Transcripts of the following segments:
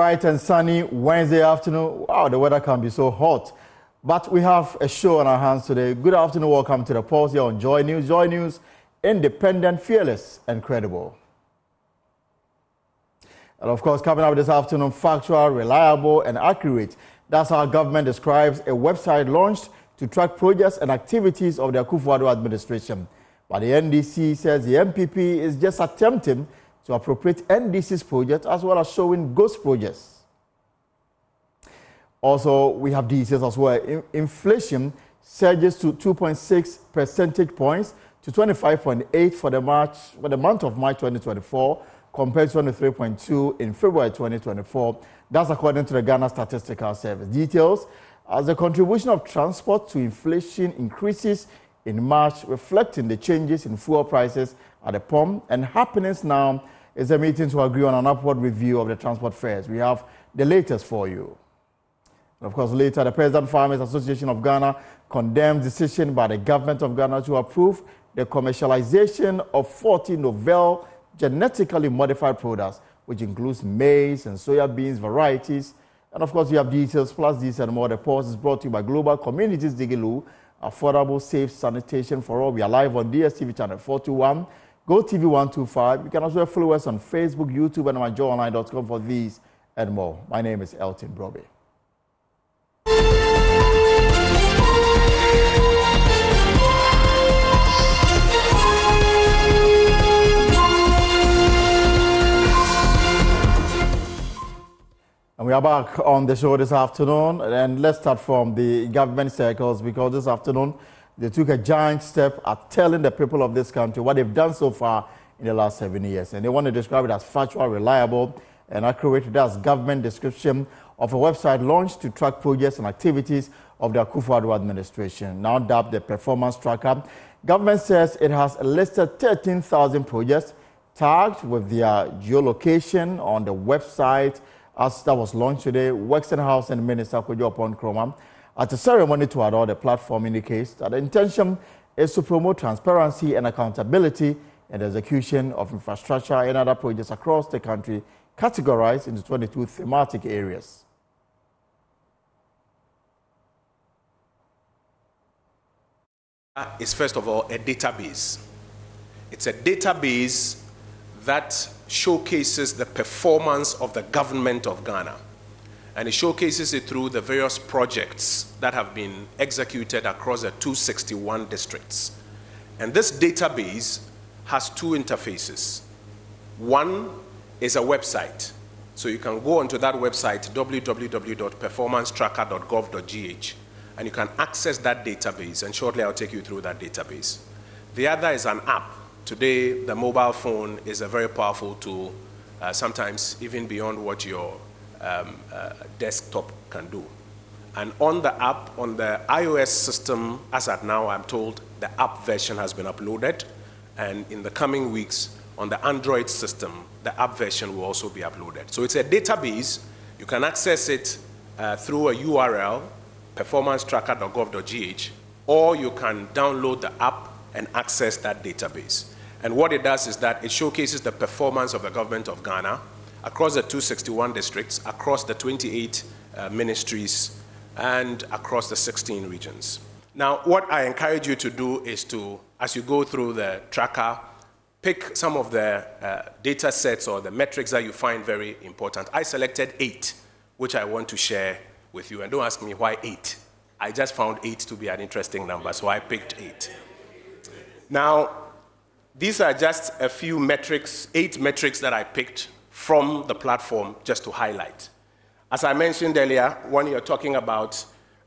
Bright and sunny Wednesday afternoon. Wow, the weather can be so hot. But we have a show on our hands today. Good afternoon, welcome to the pulse here on Joy News. Joy News, independent, fearless, and credible. And of course, coming up this afternoon, factual, reliable, and accurate. That's how government describes a website launched to track projects and activities of the Akufo-Addo administration. But the NDC says the MPP is just attempting to appropriate NDC's project as well as showing ghost projects. Also, we have details as well. Inflation surges to 2.6 percentage points to 25.8 for the month of March 2024, compared to 23.2 in February 2024. That's according to the Ghana Statistical Service. Details as the contribution of transport to inflation increases in March, reflecting the changes in fuel prices at the pump, and happenings now is a meeting to agree on an upward review of the transport fares. We have the latest for you. And of course, later, the President Farmers Association of Ghana condemns decision by the government of Ghana to approve the commercialization of 40 novel genetically modified products, which includes maize and soya beans varieties. And of course, we have details, plus these and more. The Pulse is brought to you by Global Communities Digilu, affordable, safe sanitation for all. We are live on DSTV channel 421, GoTV 125. You can also follow us on Facebook, YouTube, and myjoyonline.com for these and more. My name is Elton Brobe. And we are back on the show this afternoon, and let's start from the government circles, because this afternoon they took a giant step at telling the people of this country what they've done so far in the last 7 years. And they want to describe it as factual, reliable, and accurate. That's government description of a website launched to track projects and activities of the Akufo-Addo administration, now dubbed the Performance Tracker. Government says it has listed 13,000 projects tagged with their geolocation on the website. As that was launched today, Western House and Minister Kojo Upon-Kroma at a ceremony to adore the platform indicates that the intention is to promote transparency and accountability in the execution of infrastructure and other projects across the country, categorized into 22 thematic areas. Is first of all a database. It's a database that showcases the performance of the government of Ghana. And it showcases it through the various projects that have been executed across the 261 districts. And this database has two interfaces. One is a website. So you can go onto that website, www.performancetracker.gov.gh, and you can access that database, and shortly I'll take you through that database. The other is an app. Today, the mobile phone is a very powerful tool, sometimes even beyond what your desktop can do. And on the app, on the iOS system, as at now, I'm told the app version has been uploaded. And in the coming weeks, on the Android system, the app version will also be uploaded. So it's a database. You can access it through a URL, performancetracker.gov.gh, or you can download the app and access that database. And what it does is that it showcases the performance of the government of Ghana across the 261 districts, across the 28 ministries, and across the 16 regions. Now, what I encourage you to do is to, as you go through the tracker, pick some of the data sets or the metrics that you find very important. I selected 8, which I want to share with you. And don't ask me why 8. I just found 8 to be an interesting number, so I picked 8. Now, these are just a few metrics, 8 metrics that I picked from the platform just to highlight. As I mentioned earlier, when you're talking about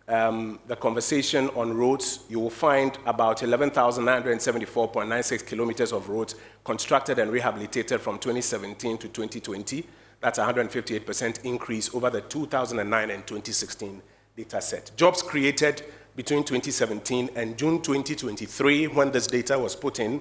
the conversation on roads, you will find about 11,974.96 kilometers of roads constructed and rehabilitated from 2017 to 2020. That's a 158% increase over the 2009 and 2016 data set. Jobs created between 2017 and June 2023, when this data was put in,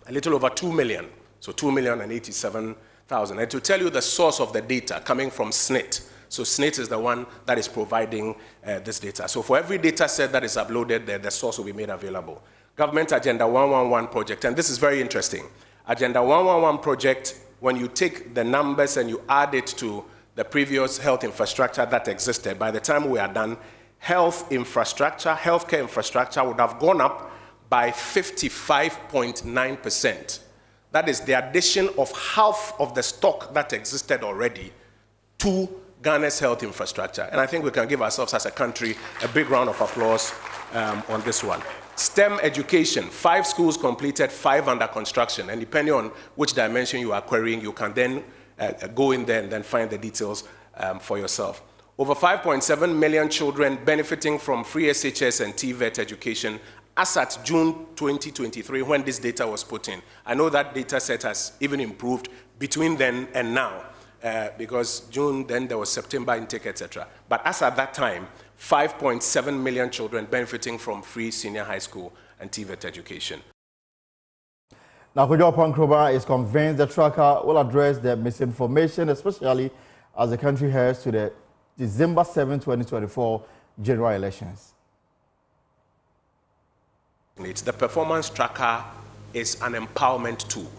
a little over 2 million, so 2,087,000. And to tell you the source of the data coming from SNIT, so SNIT is the one that is providing this data. So for every data set that is uploaded, the source will be made available. Government Agenda 111 project, and this is very interesting. Agenda 111 project, when you take the numbers and you add it to the previous health infrastructure that existed, by the time we are done, healthcare infrastructure would have gone up by 55.9%. That is the addition of half of the stock that existed already to Ghana's health infrastructure. And I think we can give ourselves as a country a big round of applause on this one. STEM education, 5 schools completed, 5 under construction. And depending on which dimension you are querying, you can then go in there and then find the details for yourself. Over 5.7 million children benefiting from free SHS and TVET education as at June 2023, when this data was put in. I know that data set has even improved between then and now, because June, then there was September intake, etc. But as at that time, 5.7 million children benefiting from free senior high school and TVET education. Now, Kojo Pankroba is convinced the tracker will address the misinformation, especially as the country heads to the December 7, 2024 general elections. The performance tracker is an empowerment tool.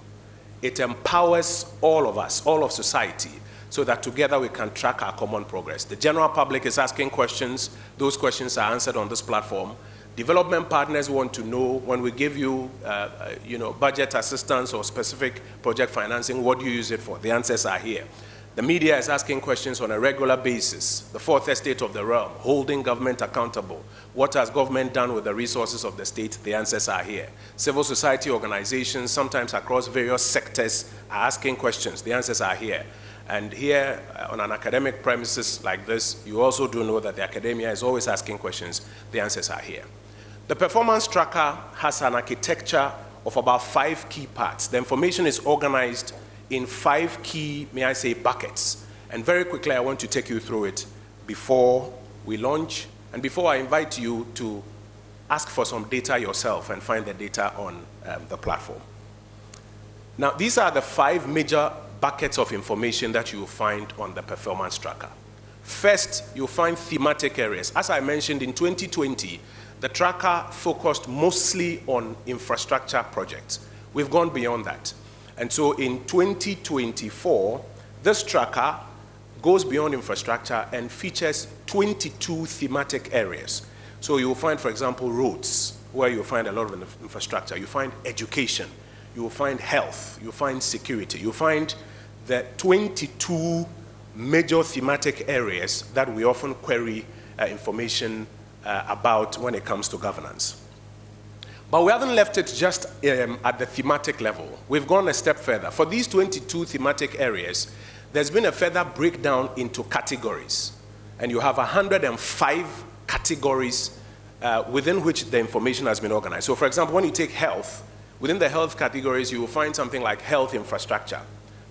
It empowers all of us, all of society, so that together we can track our common progress. The general public is asking questions. Those questions are answered on this platform. Development partners want to know, when we give you, budget assistance or specific project financing, what do you use it for? The answers are here. The media is asking questions on a regular basis. The fourth estate of the realm, holding government accountable. What has government done with the resources of the state? The answers are here. Civil society organizations, sometimes across various sectors, are asking questions. The answers are here. And here, on an academic premises like this, you also do know that the academia is always asking questions. The answers are here. The performance tracker has an architecture of about 5 key parts. The information is organized in 5 key, may I say, buckets. And very quickly, I want to take you through it before we launch and before I invite you to ask for some data yourself and find the data on the platform. Now, these are the 5 major buckets of information that you will find on the performance tracker. First, you'll find thematic areas. As I mentioned, in 2020, the tracker focused mostly on infrastructure projects. We've gone beyond that. And so in 2024, this tracker goes beyond infrastructure and features 22 thematic areas. So you'll find, for example, roads, where you'll find a lot of infrastructure. You find education. You will find health. You'll find security. You'll find the 22 major thematic areas that we often query information about when it comes to governance. But we haven't left it just at the thematic level. We've gone a step further. For these 22 thematic areas, there's been a further breakdown into categories. And you have 105 categories within which the information has been organized. So for example, when you take health, within the health categories, you will find something like health infrastructure.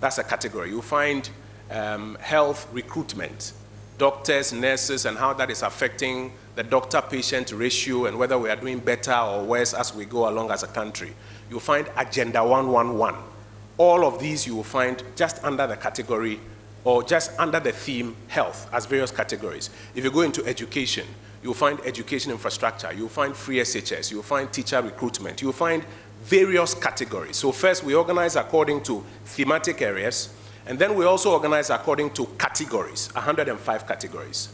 That's a category. You'll find health recruitment, doctors, nurses, and how that is affecting the doctor-patient ratio and whether we are doing better or worse as we go along as a country. You'll find Agenda 111. All of these you will find just under the category or just under the theme health as various categories. If you go into education, you'll find education infrastructure, you'll find free SHS, you'll find teacher recruitment, you'll find various categories. So first we organize according to thematic areas, and then we also organize according to categories, 105 categories.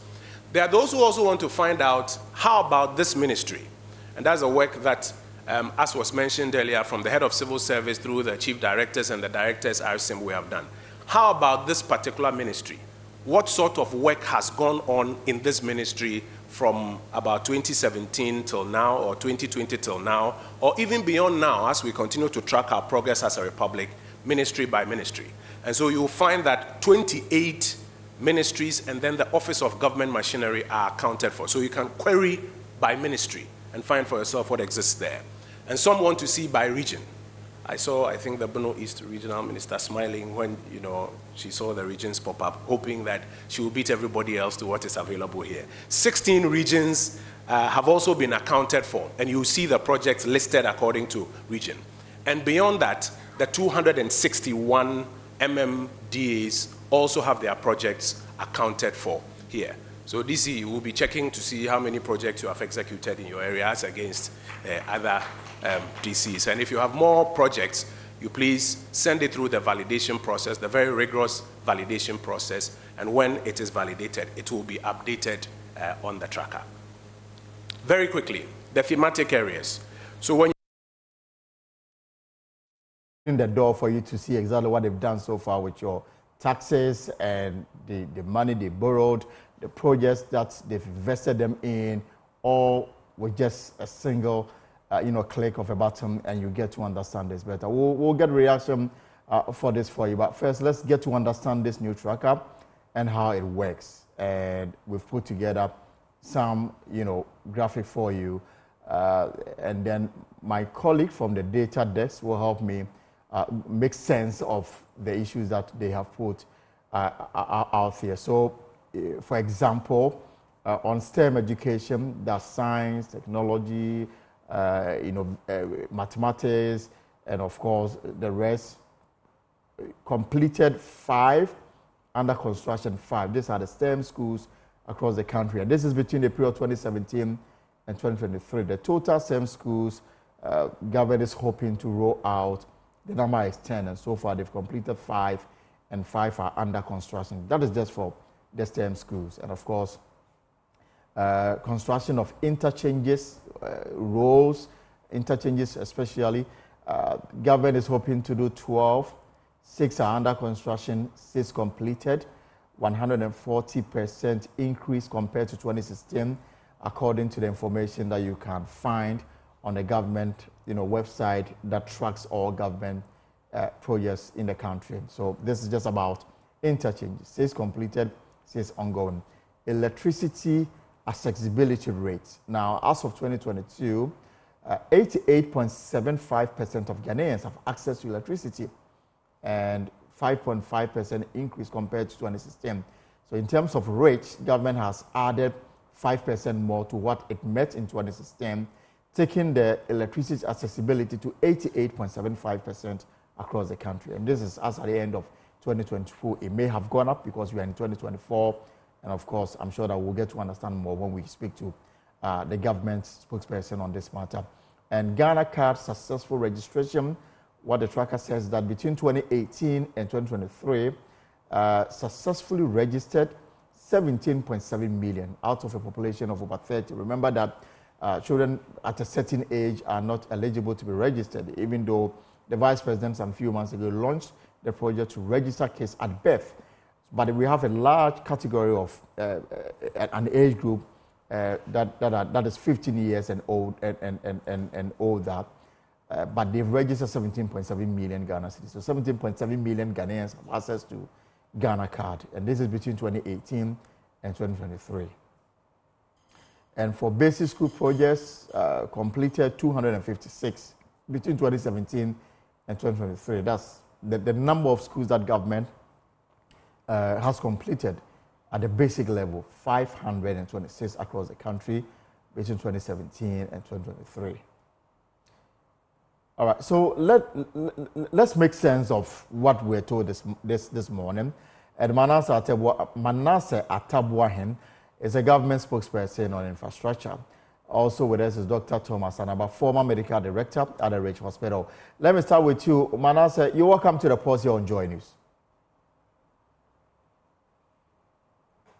There are those who also want to find out, how about this ministry? And that's a work that, as was mentioned earlier, from the head of civil service through the chief directors and the directors RCM we have done. How about this particular ministry? What sort of work has gone on in this ministry from about 2017 till now, or 2020 till now, or even beyond now, as we continue to track our progress as a republic, ministry by ministry. And so you'll find that 28 ministries and then the Office of Government Machinery are accounted for. So you can query by ministry and find for yourself what exists there. And some want to see by region. I think, the Bono East Regional Minister smiling when, she saw the regions pop up, hoping that she will beat everybody else to what is available here. 16 regions have also been accounted for, and you see the projects listed according to region. And beyond that, the 261 MMDAs also have their projects accounted for here. So DC will be checking to see how many projects you have executed in your areas against other DCs. And if you have more projects, you please send it through the validation process, the very rigorous validation process, And when it is validated, it will be updated on the tracker. Very quickly, the thematic areas. So when in the door for you to see exactly what they've done so far with your taxes and the money they borrowed, the projects that they've invested them in, all with just a single click of a button, and you get to understand this better. We'll get reaction for this for you, but first let's get to understand this new tracker and how it works. And we've put together some graphic for you, and then my colleague from the data desk will help me make sense of the issues that they have put out here. So, for example, on STEM education, that's science, technology, mathematics, and of course the rest. Completed 5, under construction 5. These are the STEM schools across the country, and this is between the period 2017 and 2023. The total STEM schools government is hoping to roll out, the number is 10, and so far they've completed 5, and 5 are under construction. That is just for the STEM schools. And of course, construction of interchanges, roads, interchanges especially, government is hoping to do 12. 6 are under construction, 6 completed, 140% increase compared to 2016, according to the information that you can find on the government website that tracks all government projects in the country. So this is just about interchanges, 6 completed, 6 ongoing. Electricity accessibility rates. Now, as of 2022, 88.75% of Ghanaians have access to electricity, and 5.5% increase compared to 2016. So in terms of rates, government has added 5% more to what it met in 2016, taking the electricity accessibility to 88.75% across the country. And this is as at the end of 2024. It may have gone up because we are in 2024. And of course, I'm sure that we'll get to understand more when we speak to the government spokesperson on this matter. And Ghana Card successful registration. What the tracker says that between 2018 and 2023, successfully registered 17.7 million out of a population of over 30. Remember that children at a certain age are not eligible to be registered, even though the Vice President some few months ago launched the project to register kids at birth. But we have a large category of an age group that is 15 years and old and older. But they've registered 17.7 million Ghana citizens. So 17.7 million Ghanaians have access to Ghana Card. And this is between 2018 and 2023. And for basic school projects, completed 256 between 2017 and 2023. That's the number of schools that government has completed at the basic level, 526 across the country between 2017 and 2023. All right, so let's make sense of what we're told this morning. And Manasseh Atabwahin is a government spokesperson on infrastructure. Also with us is Dr. Thomas Anaba, former medical director at the Rich Hospital. Let me start with you, Manasseh. You're welcome to the pause here on Joy News.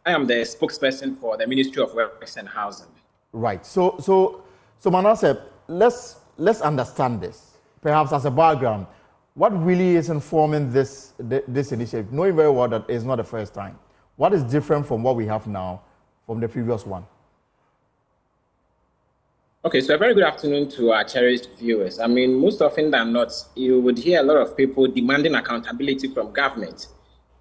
I am the spokesperson for the Ministry of Works and Housing. Right. So Manasseh, let's understand this. Perhaps as a background, what really is informing this initiative, knowing very well that it's not the first time? What is different from what we have now from the previous one? Okay, so a very good afternoon to our cherished viewers. I mean, most often than not, you would hear a lot of people demanding accountability from government.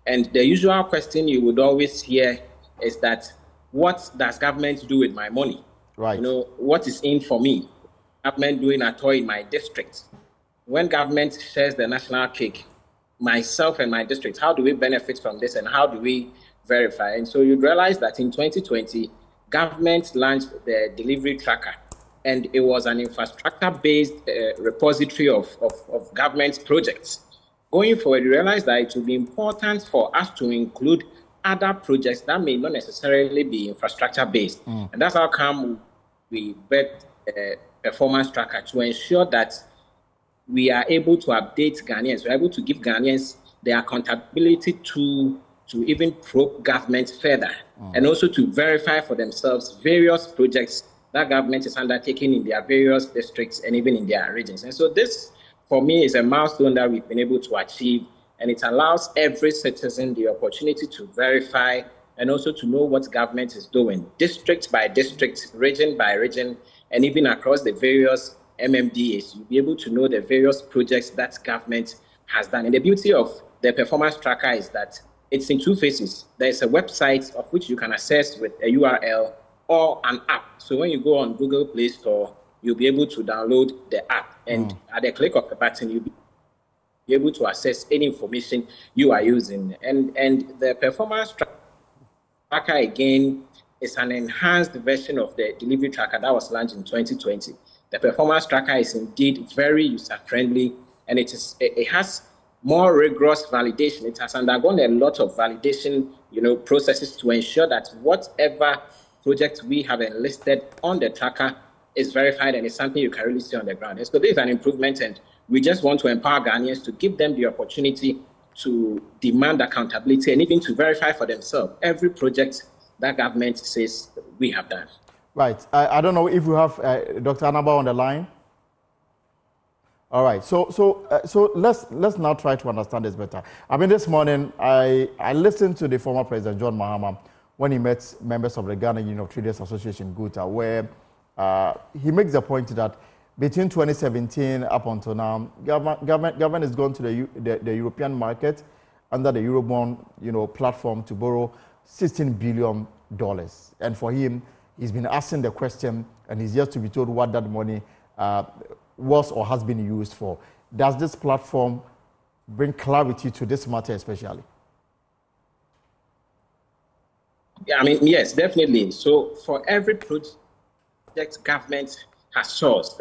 And the usual question you would always hear is that, what does government do with my money? Right. What is in for me? Government doing at all in my district? When government shares the national cake, myself and my district, how do we benefit from this and how do we verify? And so you'd realize that in 2020, government launched the delivery tracker, and it was an infrastructure-based repository of government projects. Going forward, you realize that it will be important for us to include other projects that may not necessarily be infrastructure-based. And that's how come we bet performance tracker to ensure that we are able to update Ghanaians, we're able to give Ghanaians the accountability to to even probe government further and also to verify for themselves various projects that government is undertaking in their various districts and even in their regions. And so this, for me, is a milestone that we've been able to achieve, and it allows every citizen the opportunity to verify and also to know what government is doing, district by district, region by region, and even across the various MMDAs. You'll be able to know the various projects that government has done. And the beauty of the performance tracker is that it's in two phases. There's a website of which you can access with a URL or an app. So when you go on Google Play Store, you'll be able to download the app. And at the click of the button, you'll be able to access any information you are using. And the performance tracker, again, is an enhanced version of the delivery tracker that was launched in 2020. The performance tracker is indeed very user-friendly, and it has more rigorous validation. It has undergone a lot of validation, processes to ensure that whatever project we have enlisted on the tracker is verified and is something you can really see on the ground. And so this is an improvement, and we just want to empower Ghanaians to give them the opportunity to demand accountability and even to verify for themselves every project that government says we have done. Right. I don't know if we have Dr. Anaba on the line. All right. So let's now try to understand this better. I mean, this morning I listened to the former President John Mahama when he met members of the Ghana Union of Traders Association, GUTA, where he makes the point that between 2017 up until now, government has gone to the European market under the Eurobond platform to borrow $16 billion. And for him, he's been asking the question, and he's yet to be told what that money was or has been used for. Does this platform bring clarity to this matter especially? Yeah, I mean, yes, definitely. So for every project government has sourced,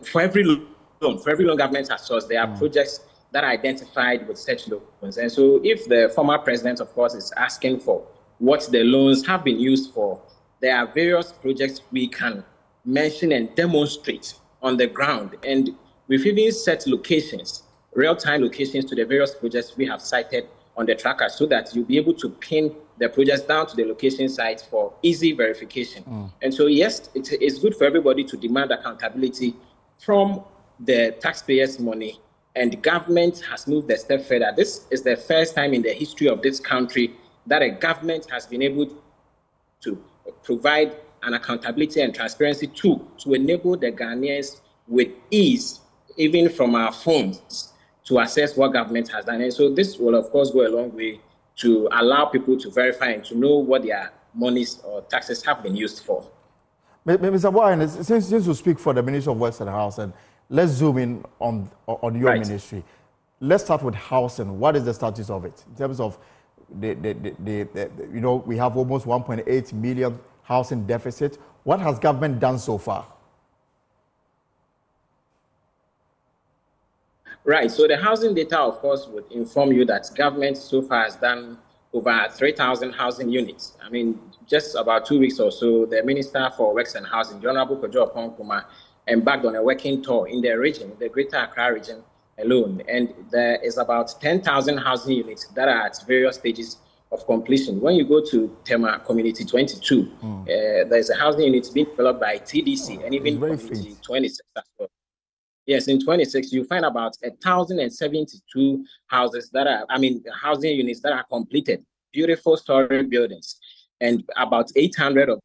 for every loan government has sourced, there are projects that are identified with such loans. And so if the former president, of course, is asking for what the loans have been used for, there are various projects we can mention and demonstrate on the ground. And we've even set locations, real-time locations to the various projects we have cited on the tracker so that you'll be able to pin the projects down to the location sites for easy verification. And so, yes, it's good for everybody to demand accountability from the taxpayers' money. And government has moved a step further. This is the first time in the history of this country that a government has been able to provide an accountability and transparency tool to enable the Ghanaians with ease, even from our phones, to assess what government has done. And so this will, of course, go a long way to allow people to verify and to know what their monies or taxes have been used for. Mr. Boyan, since you speak for the Ministry of Works and Housing, let's zoom in on your ministry. Let's start with housing. What is the status of it in terms of we have almost 1.8 million housing deficit. What has government done so far? Right. So the housing data, of course, would inform you that government so far has done over 3,000 housing units. I mean, just about 2 weeks or so, the Minister for Works and Housing, the Honorable Kojo Okonkoma, embarked on a working tour in the region, the Greater Accra region alone. And there is about 10,000 housing units that are at various stages of completion. When you go to Tema Community 22, there's a housing unit being developed by TDC and even Community 26 as well. Yes, in 26, you find about 1,072 houses housing units that are completed, beautiful story buildings, and about 800 of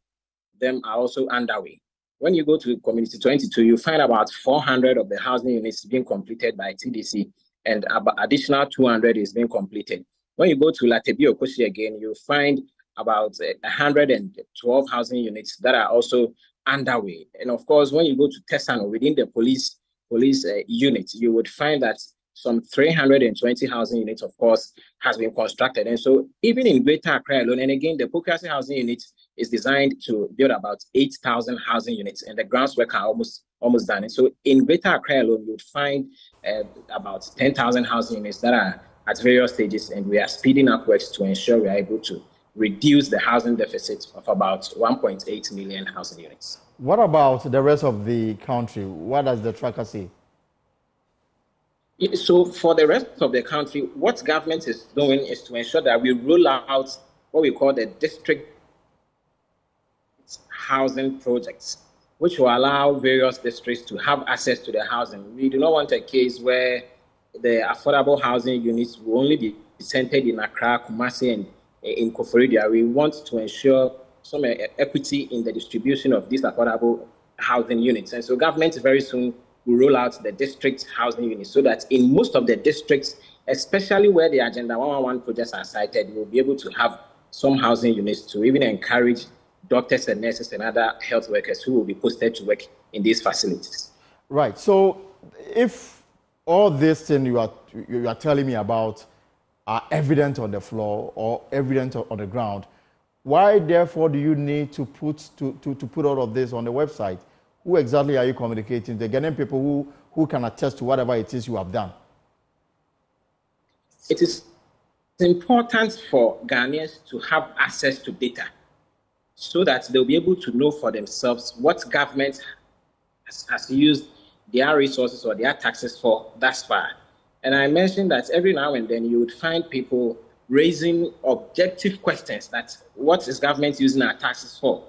them are also underway. When you go to Community 22, you find about 400 of the housing units being completed by TDC, and additional 200 is being completed. When you go to Latebi Okoshi again, you find about 112 housing units that are also underway. And of course, when you go to Tesano, within the police unit, you would find that some 320 housing units, of course, has been constructed. And so even in Greater Accra alone, and again, the Pokrasi housing unit is designed to build about 8,000 housing units, and the groundwork are almost done. And so in Greater Accra alone, you would find about 10,000 housing units that are at various stages, and we are speeding up works to ensure we are able to reduce the housing deficit of about 1.8 million housing units. What about the rest of the country? What does the tracker say? So for the rest of the country, what government is doing is to ensure that we roll out what we call the district housing projects, which will allow various districts to have access to the housing. We do not want a case where the affordable housing units will only be centered in Accra, Kumasi, and in Koforidua. We want to ensure some equity in the distribution of these affordable housing units. And so government very soon will roll out the district housing units so that in most of the districts, especially where the Agenda 111 projects are cited, we'll be able to have some housing units to even encourage doctors and nurses and other health workers who will be posted to work in these facilities. Right. So if all this thing you are telling me about are evident on the floor or evident on the ground, why therefore do you need to put all of this on the website? Who exactly are you communicating? The Ghanaian people who can attest to whatever it is you have done. It is important for Ghanaians to have access to data, so that they'll be able to know for themselves what government has used their resources or their taxes for thus far. And I mentioned that every now and then you would find people raising objective questions that what is government using our taxes for?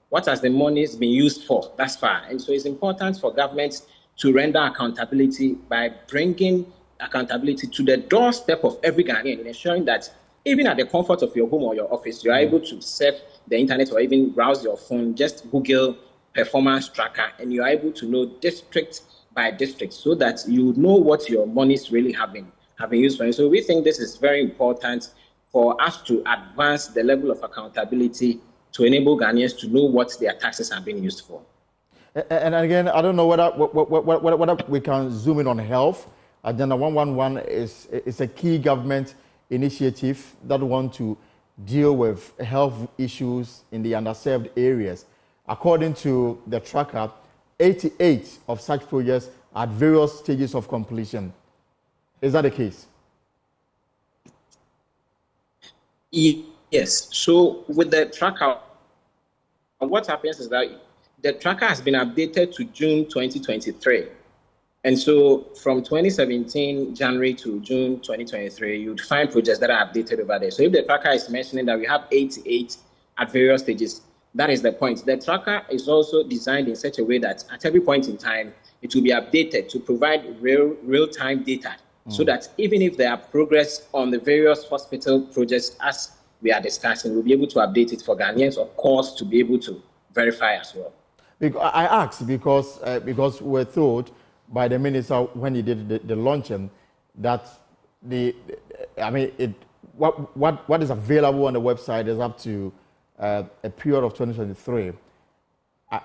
What has the money been used for thus far? And so it's important for government to render accountability by bringing accountability to the doorstep of every Ghanaian, ensuring that even at the comfort of your home or your office, you are able to surf the internet or even browse your phone, just Google performance tracker, and you are able to know district by district so that you know what your monies really have been used for. And so we think this is very important for us to advance the level of accountability to enable Ghanaians to know what their taxes have been used for. And again, I don't know whether we can zoom in on health. Agenda 111 is a key government initiative that want to deal with health issues in the underserved areas. According to the tracker, 88 of such projects are at various stages of completion. Is that the case? Yes. So with the tracker, what happens is that the tracker has been updated to June 2023. And so from 2017, January to June 2023, you'd find projects that are updated over there. So if the tracker is mentioning that we have 88 at various stages, that is the point. The tracker is also designed in such a way that at every point in time, it will be updated to provide real-time data so that even if there are progress on the various hospital projects as we are discussing, we'll be able to update it for Ghanaians, of course, to be able to verify as well. I asked because we're told by the minister when he did the launching that what is available on the website is up to a period of 2023.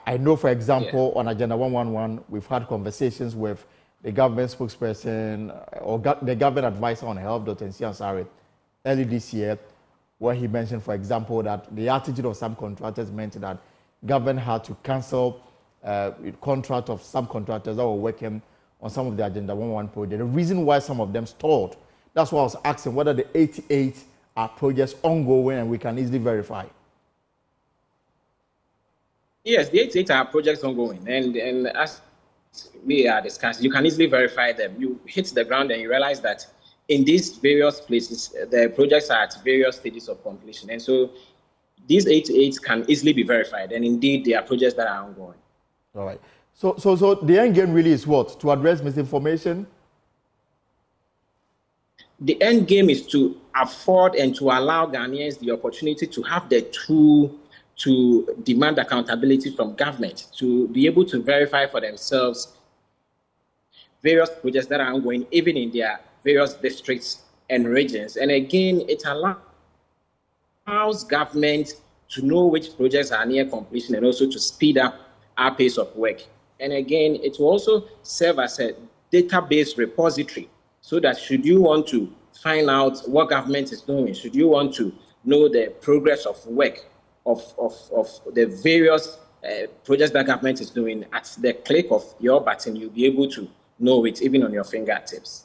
I know, for example, on Agenda 111, we've had conversations with the government spokesperson or the government advisor on health, Dr. Nsiansari, early this year, where he mentioned, for example, that the attitude of some contractors meant that government had to cancel contract of some contractors that were working on some of the Agenda 111 projects. The reason why some of them stalled, that's why I was asking whether the 88 are projects ongoing and we can easily verify. Yes, the 88 are projects ongoing, and as we are discussing, you can easily verify them. You hit the ground and you realize that in these various places, the projects are at various stages of completion. And so these 88 can easily be verified, and indeed, they are projects that are ongoing. All right. So the end game really is what? To address misinformation? The end game is to afford and to allow Ghanaians the opportunity to have the tool to demand accountability from government, to be able to verify for themselves various projects that are ongoing, even in their various districts and regions. And again, it allows government to know which projects are near completion and also to speed up our pace of work. And again, it will also serve as a database repository so that should you want to find out what government is doing, should you want to know the progress of work of the various projects that government is doing, at the click of your button, you'll be able to know it even on your fingertips.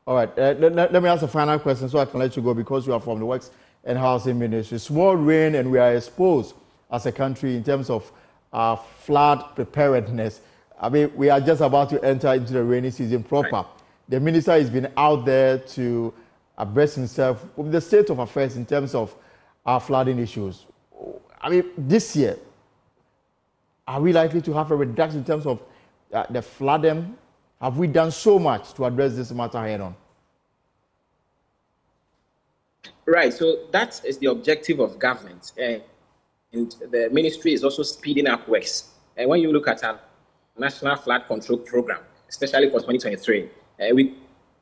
All right. Let me ask a final question so I can let you go because you are from the Works and Housing Ministry. Small rain and we are exposed as a country in terms of flood preparedness. I mean, we are just about to enter into the rainy season proper. Right. the minister has been out there to abreast himself with the state of affairs in terms of our flooding issues. I mean, this year, are we likely to have a reduction in terms of the flooding? Have we done so much to address this matter head on? Right, so that is the objective of government. And the ministry is also speeding up works. And when you look at our National Flood Control Program, especially for 2023, we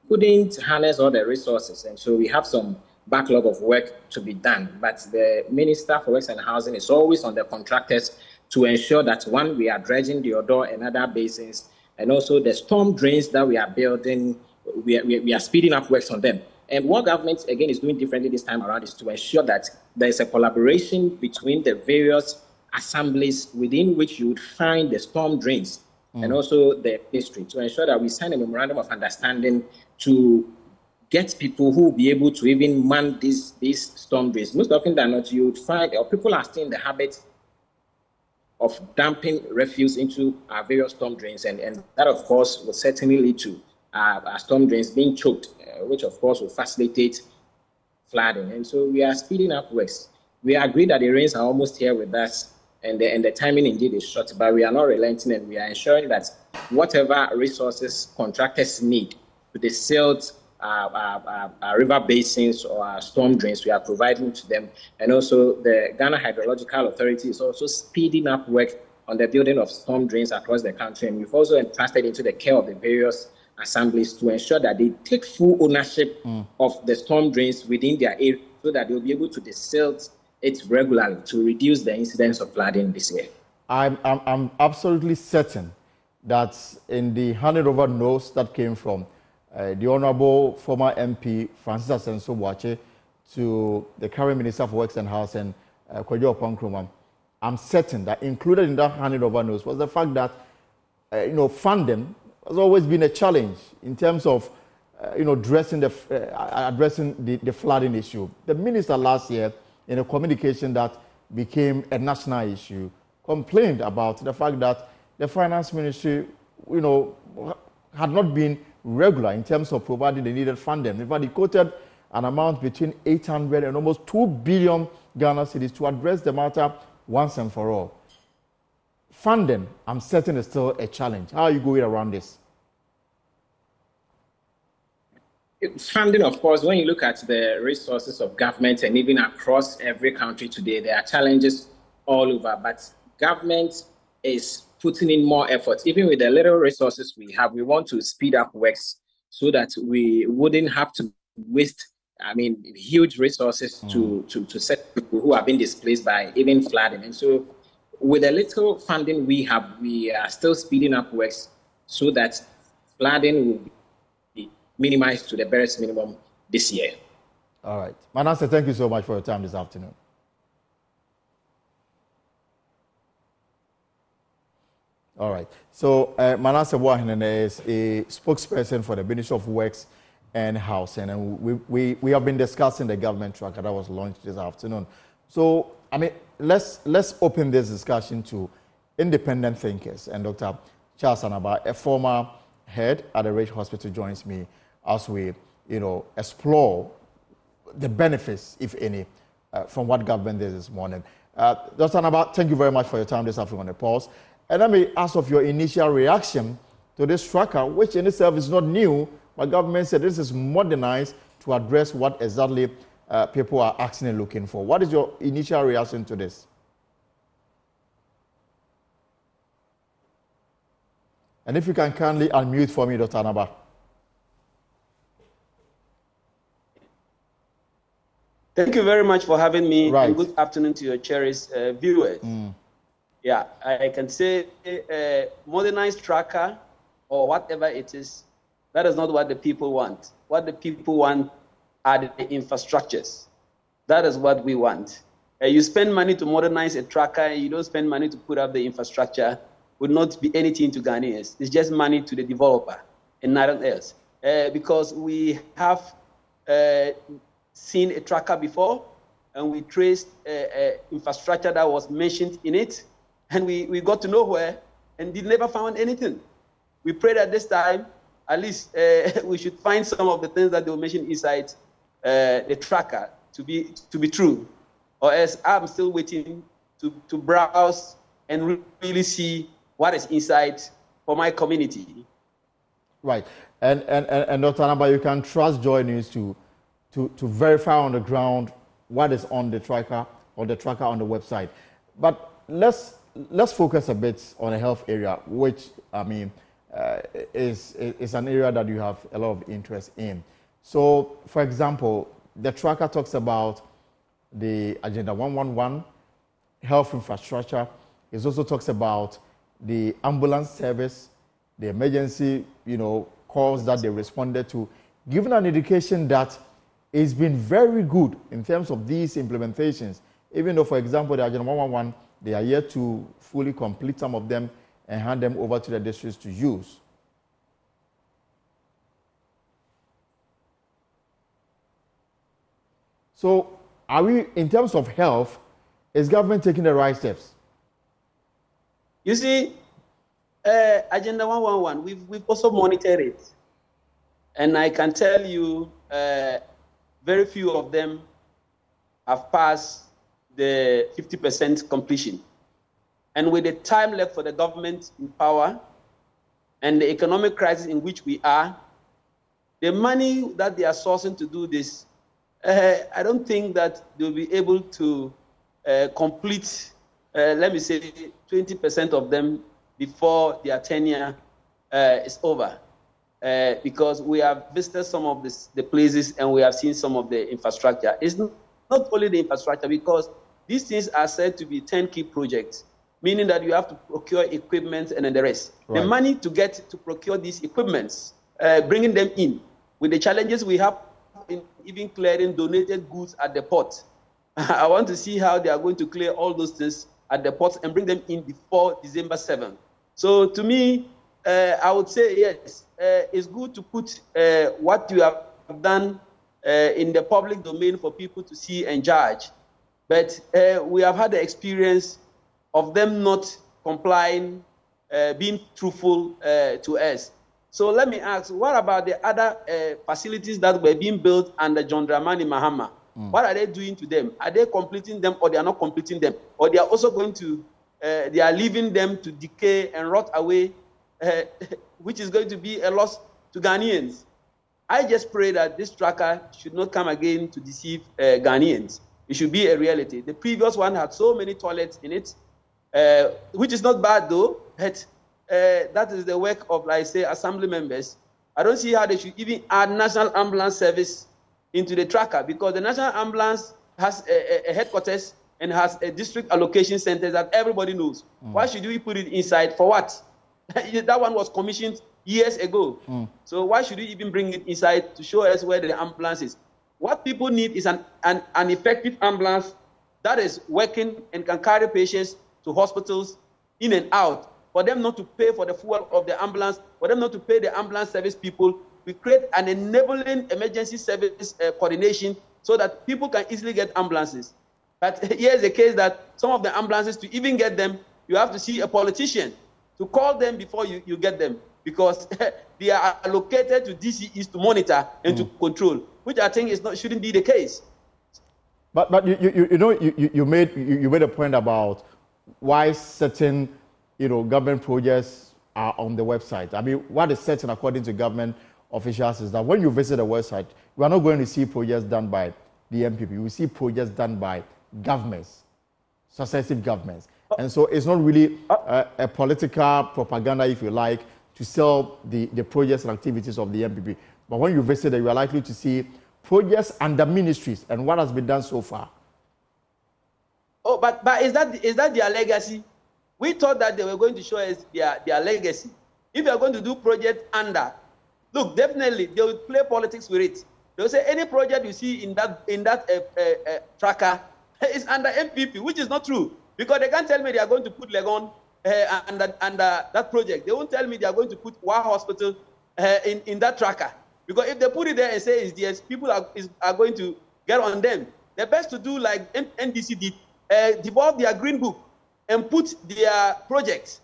couldn't harness all the resources. And so we have some backlog of work to be done. But the Minister for Works and Housing is always on the contractors to ensure that, one, we are dredging the Odo and other basins, and also the storm drains that we are building, we are speeding up works on them. And what government, again, is doing differently this time around is to ensure that there is a collaboration between the various assemblies within which you would find the storm drains and also the ministry, to ensure that we sign a memorandum of understanding to get people who will be able to even man these storm drains. Most often than not, you would find, or people are still in the habit of dumping refuse into our various storm drains, and that, of course, will certainly lead to our storm drains being choked, which, of course, will facilitate flooding. And so we are speeding up works. We agree that the rains are almost here with us, and the timing indeed is short, but we are not relenting, and we are ensuring that whatever resources contractors need to desilt our river basins or our storm drains, we are providing to them. And also the Ghana Hydrological Authority is also speeding up work on the building of storm drains across the country. And we've also entrusted into the care of the various assemblies to ensure that they take full ownership of the storm drains within their area, so that they'll be able to desilt it regularly to reduce the incidence of flooding this year. I'm absolutely certain that in the handed over notes that came from the Honorable former MP Francis Asenso-Boakye to the current Minister for Works and Housing, Kwadwo Oppong-Nkrumah, I'm certain that included in that handed over notes was the fact that funding has always been a challenge in terms of addressing the flooding issue. The minister last year, in a communication that became a national issue, complained about the fact that the finance ministry, had not been regular in terms of providing the needed funding. In fact, he quoted an amount between 800 and almost 2 billion Ghana cedis to address the matter once and for all. Funding, I'm certain, is still a challenge. How are you going around this? Funding, of course, when you look at the resources of government and even across every country today, there are challenges all over, but government is putting in more effort. Even with the little resources we have, we want to speed up works so that we wouldn't have to waste, huge resources to set people who have been displaced by even flooding. And so with the little funding we have, we are still speeding up works so that flooding will be minimized to the barest minimum this year. All right. Manasseh, thank you so much for your time this afternoon. All right. So Manasseh Boahenene is a spokesperson for the Ministry of Works and Housing, and we have been discussing the government tracker that was launched this afternoon. So let's open this discussion to independent thinkers. And Dr. Charles Anaba, a former head at the Rich Hospital, joins me as we explore the benefits, if any, from what government did this morning. Dr. Anaba, thank you very much for your time this afternoon on the pulse. And let me ask of your initial reaction to this tracker, which in itself is not new, but government said this is modernized to address what exactly people are asking and looking for. What is your initial reaction to this? And if you can kindly unmute for me, Dr. Anaba. Thank you very much for having me. Right. And good afternoon to your cherished viewers. Yeah, I can say modernized tracker or whatever it is, that is not what the people want. What the people want are the infrastructures. That is what we want. You spend money to modernize a tracker, you don't spend money to put up the infrastructure, would not be anything to Ghanaians. It's just money to the developer and nothing else. Because we have seen a tracker before, and we traced infrastructure that was mentioned in it, and we got to nowhere and never found anything. We prayed at this time at least we should find some of the things that they will mention inside the tracker to be true, or else I'm still waiting to browse and really see what is inside for my community. Right, and Dr. Anaba, you can trust Joy News to verify on the ground what is on the tracker or the tracker on the website. But let's focus a bit on the health area, which I mean is an area that you have a lot of interest in. So, for example, the tracker talks about the Agenda 111, health infrastructure. It also talks about the ambulance service, the emergency, calls that they responded to, giving an indication that it's been very good in terms of these implementations. Even though, for example, the Agenda 111, they are yet to fully complete some of them and hand them over to the districts to use. So, are we, in terms of health, is government taking the right steps? You see, Agenda 111, we've also monitored it. And I can tell you, very few of them have passed the 50% completion. And with the time left for the government in power and the economic crisis in which we are, the money that they are sourcing to do this, I don't think that they'll be able to complete, let me say, 20% of them before their tenure is over. Because we have visited some of the places and we have seen some of the infrastructure. It's not only the infrastructure, because these things are said to be 10 key projects, meaning that you have to procure equipment and then the rest. Right. The money to get to procure these equipments, bringing them in, with the challenges we have in even clearing donated goods at the port. I want to see how they are going to clear all those things at the ports and bring them in before December 7th. So to me, I would say, yes, it's good to put what you have done in the public domain for people to see and judge. But we have had the experience of them not complying, being truthful to us. So let me ask, what about the other facilities that were being built under John Dramani Mahama? What are they doing to them? Are they completing them, or they are not completing them? Or they are also going to, they are leaving them to decay and rot away, which is going to be a loss to Ghanaians. I just pray that this tracker should not come again to deceive Ghanaians. It should be a reality. The previous one had so many toilets in it, which is not bad though, but that is the work of, like say, assembly members. I don't see how they should even add National Ambulance Service into the tracker, because the National Ambulance has a headquarters and has a district allocation center that everybody knows. Why should we put it inside? For what? That one was commissioned years ago. So why should we even bring it inside to show us where the ambulance is? What people need is an effective ambulance that is working and can carry patients to hospitals in and out. For them not to pay for the fuel of the ambulance, for them not to pay the ambulance service people, we create an enabling emergency service coordination so that people can easily get ambulances. But here's the case that some of the ambulances, to even get them, you have to see a politician to call them before you get them, because they are allocated to DCEs to monitor and to control, which I think shouldn't be the case. But you made a point about why certain government projects are on the website. I mean, what is certain according to government officials is that when you visit the website, we are not going to see projects done by the MPP. We see projects done by governments, successive governments. And so it's not really a political propaganda, if you like, to sell the projects and activities of the MPP. But when you visit it, you are likely to see projects under ministries and what has been done so far. Oh, but is that their legacy? We thought that they were going to show us their legacy. If you are going to do project under, look, definitely they will play politics with it. They will say any project you see in that tracker is under MPP, which is not true. Because they can't tell me they are going to put Legon under that project. They won't tell me they are going to put Wa Hospital in that tracker. Because if they put it there and say it's theirs, people are going to get on them. The best to do like NDC did, develop their green book and put their projects,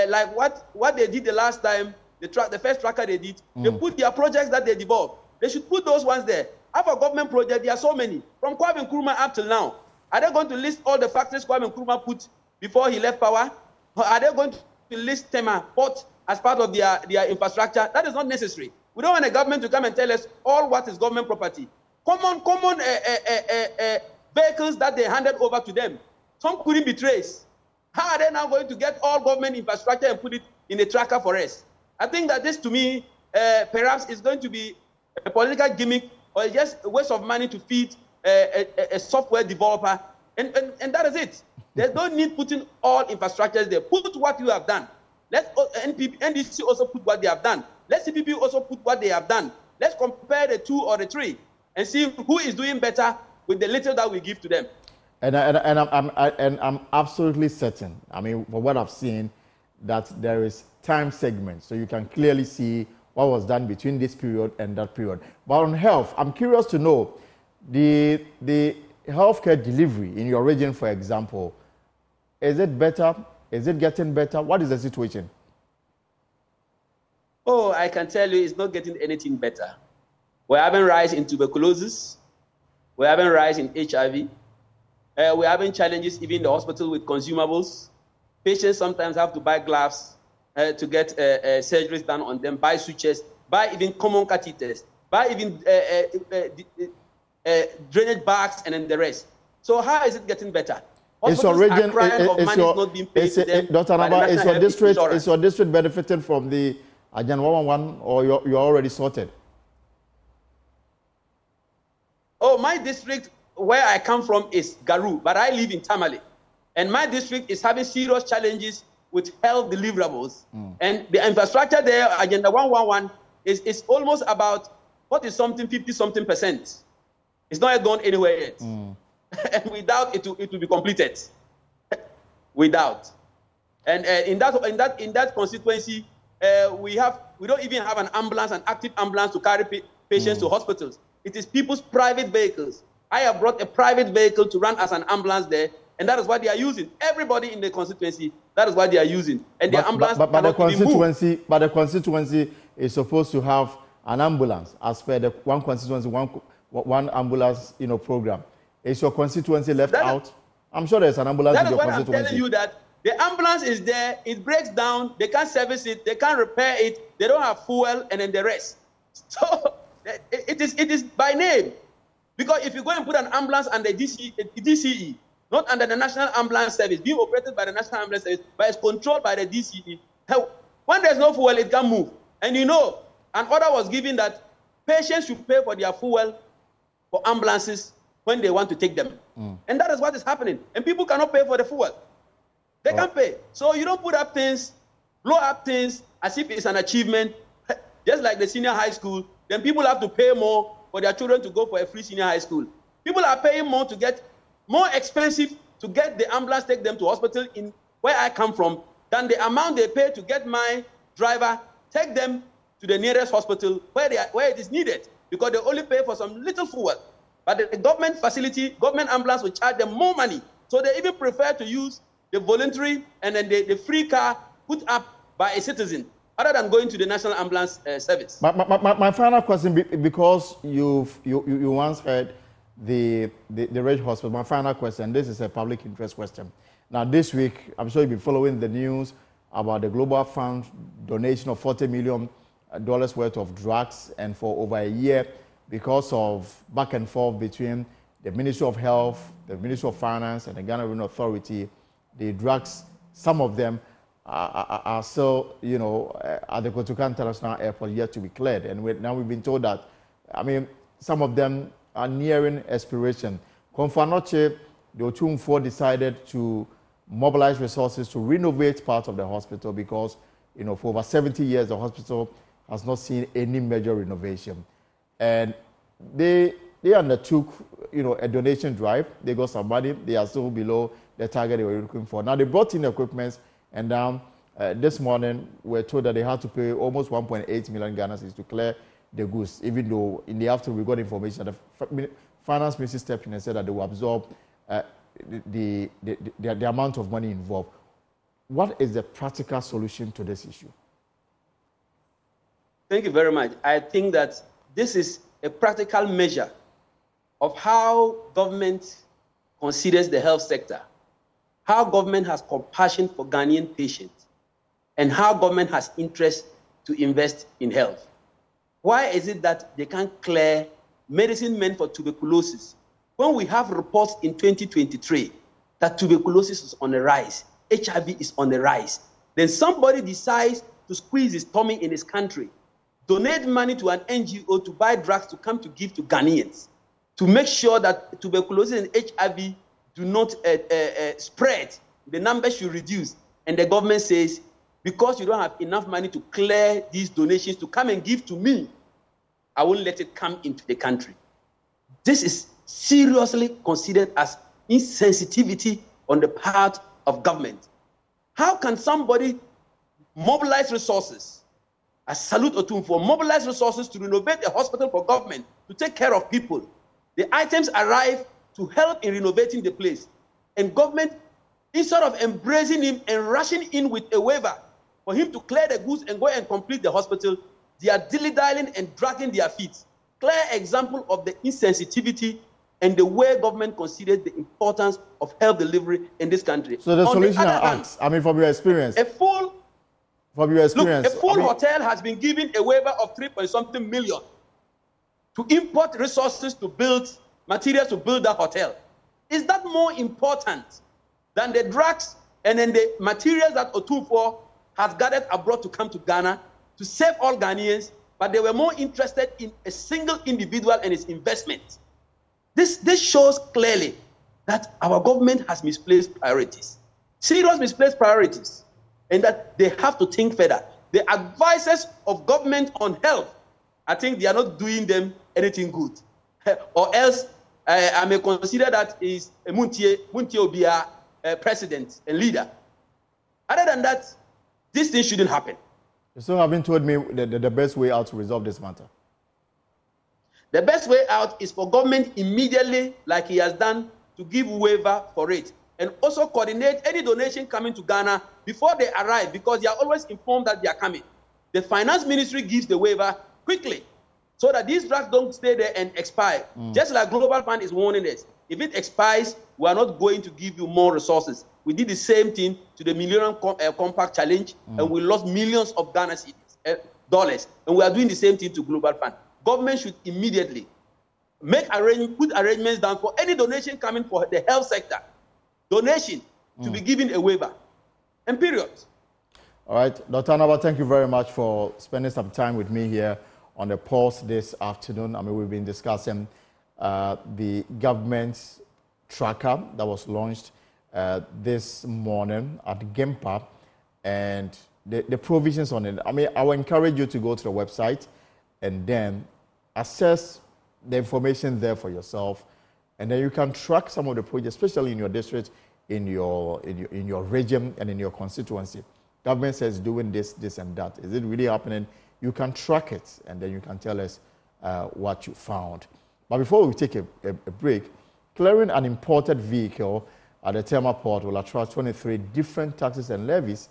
like what they did the last time the first tracker they did, they put their projects that they developed. They should put those ones there. After government project, there are so many. From Kwame Nkrumah up till now. Are they going to list all the factories Kwame Nkrumah put before he left power? Or are they going to list Tema Port as part of their infrastructure? That is not necessary. We don't want the government to come and tell us all what is government property. Common vehicles that they handed over to them, some couldn't be traced. How are they now going to get all government infrastructure and put it in a tracker for us? I think that this, to me, perhaps is going to be a political gimmick or just a waste of money to feed a software developer, and that is it. There's no need putting all infrastructures there. Put what you have done. Let NDC also put what they have done. Let CPP also put what they have done. Let's compare the 2 or the 3 and see who is doing better with the little that we give to them. And I'm absolutely certain, I mean, for what I've seen, that there is time segments, so you can clearly see what was done between this period and that period. But on health, I'm curious to know, the healthcare delivery in your region, for example, is it better? Is it getting better? What is the situation? Oh, I can tell you it's not getting anything better. We're having rise in tuberculosis. We're having rise in HIV. We're having challenges even in the hospital with consumables. Patients sometimes have to buy gloves to get surgeries done on them, buy sutures, buy even common catheters, buy even drainage bags, and then the rest. So how is it getting better? Is your region, Dr. Anaba, is your district benefiting from the Agenda 111, or you're already sorted? Oh, my district, where I come from, is Garu, but I live in Tamale. And my district is having serious challenges with health deliverables. And the infrastructure there, Agenda 111, is almost about 50-something%. It's not gone anywhere yet. And without it will be completed. Without. And in that constituency, we don't even have an ambulance, an active ambulance to carry patients to hospitals. It is people's private vehicles. I have brought a private vehicle to run as an ambulance there, and that is what they are using. Everybody in the constituency, that is what they are using. And the ambulance but the constituency is supposed to have an ambulance as per the one constituency, one ambulance, program. Is your constituency left out? I'm sure there's an ambulance in your constituency. I'm telling you that the ambulance is there, it breaks down, they can't service it, they can't repair it, they don't have fuel, and then the rest. So it is by name. Because if you go and put an ambulance under DCE, not under the National Ambulance Service, being operated by the National Ambulance Service, but it's controlled by the DCE, when there's no fuel, it can move. And an order was given that patients should pay for their fuel for ambulances when they want to take them. And that is what is happening. And people cannot pay for the fuel. They can't pay. So you don't put up things, blow up things as if it's an achievement, just like the senior high school. Then people have to pay more for their children to go for a free senior high school. People are paying more to get more expensive to get the ambulance, take them to hospital in where I come from, than the amount they pay to get my driver, take them to the nearest hospital where it is needed, because they only pay for some little fuel. But the government facility, government ambulance will charge them more money. So they even prefer to use the voluntary and then the free car put up by a citizen, other than going to the National Ambulance Service. My final question, because you once heard the Ridge Hospital, my final question, this is a public interest question. Now this week, I'm sure you've been following the news about the Global Fund donation of $40 million worth of drugs, and for over a year, because of back and forth between the Ministry of Health, the Ministry of Finance, and the Ghana Revenue Authority, the drugs, some of them are still, at the Kotoka International Airport yet to be cleared. And now we've been told that, some of them are nearing expiration. Konfanoche, the Otumfo decided to mobilize resources to renovate part of the hospital because, for over 70 years, the hospital has not seen any major renovation. And they undertook, a donation drive. They got some money. They are still below the target they were looking for. Now, they brought in equipment, and now this morning we're told that they had to pay almost 1.8 million Ghana cedis to clear the goods, even though in the afternoon we got information that the finance minister stepped in and said that they will absorb the amount of money involved. What is the practical solution to this issue? Thank you very much. I think that this is a practical measure of how government considers the health sector, how government has compassion for Ghanaian patients, and how government has interest to invest in health. Why is it that they can't clear medicine meant for tuberculosis when we have reports in 2023 that tuberculosis is on the rise, HIV is on the rise? Then somebody decides to squeeze his tummy in his country, donate money to an NGO to buy drugs to come to give to Ghanaians, to make sure that tuberculosis and HIV do not spread, the numbers should reduce. And the government says, because you don't have enough money to clear these donations to come and give to me, I won't let it come into the country. This is seriously considered as insensitivity on the part of government. How can somebody mobilize resources? I salute Otumfuo, mobilize resources to renovate a hospital for government, to take care of people. The items arrive to help in renovating the place. And government, instead of embracing him and rushing in with a waiver for him to clear the goods and go and complete the hospital, they are dilly-dallying and dragging their feet. Clear example of the insensitivity and the way government considers the importance of health delivery in this country. So the solution from your experience. A full hotel has been given a waiver of 3-something million to import resources to build materials to build that hotel. Is that more important than the drugs and then the materials that Otumfuo has gathered abroad to come to Ghana to save all Ghanaians, but they were more interested in a single individual and his investment? This shows clearly that our government has misplaced priorities, serious misplaced priorities, and that they have to think further. The advisors of government on health, I think they are not doing them anything good. Or else, I may consider that is a Muntie Obia president and leader. Other than that, this thing shouldn't happen. You still haven't told me the best way out to resolve this matter. The best way out is for government immediately, like he has done, to give waiver for it. And also coordinate any donation coming to Ghana before they arrive, because they are always informed that they are coming. The finance ministry gives the waiver quickly so that these drugs don't stay there and expire. Just like Global Fund is warning us. If it expires, we are not going to give you more resources. We did the same thing to the Millennium Compact Challenge, and we lost millions of Ghana dollars. And we are doing the same thing to Global Fund. Government should immediately put arrangements down for any donation coming for the health sector. Donation to be given a waiver. And period. All right. Dr. Anaba, thank you very much for spending some time with me here on the pulse this afternoon. I mean, we've been discussing the government's tracker that was launched this morning at GIMPA and the provisions on it. I mean, I will encourage you to go to the website and then assess the information there for yourself, and then you can track some of the projects, especially in your district, in your region, and in your constituency. Government says doing this, and that. Is it really happening? You can track it, and then you can tell us what you found. But before we take a break, clearing an imported vehicle at the Tema port will attract 23 different taxes and levies,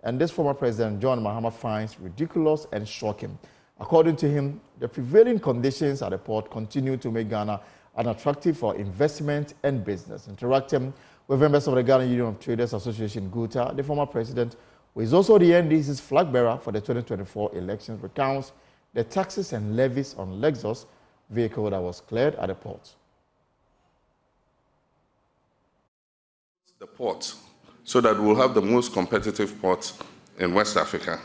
and this former President John Mahama finds ridiculous and shocking. According to him, the prevailing conditions at the port continue to make Ghana unattractive for investment and business. Interacting with members of the Ghana Union of Traders Association, GUTA, the former president, who is also the NDC's flag bearer for the 2024 elections, recounts the taxes and levies on Lexus vehicle that was cleared at the port. The port, so that we'll have the most competitive port in West Africa.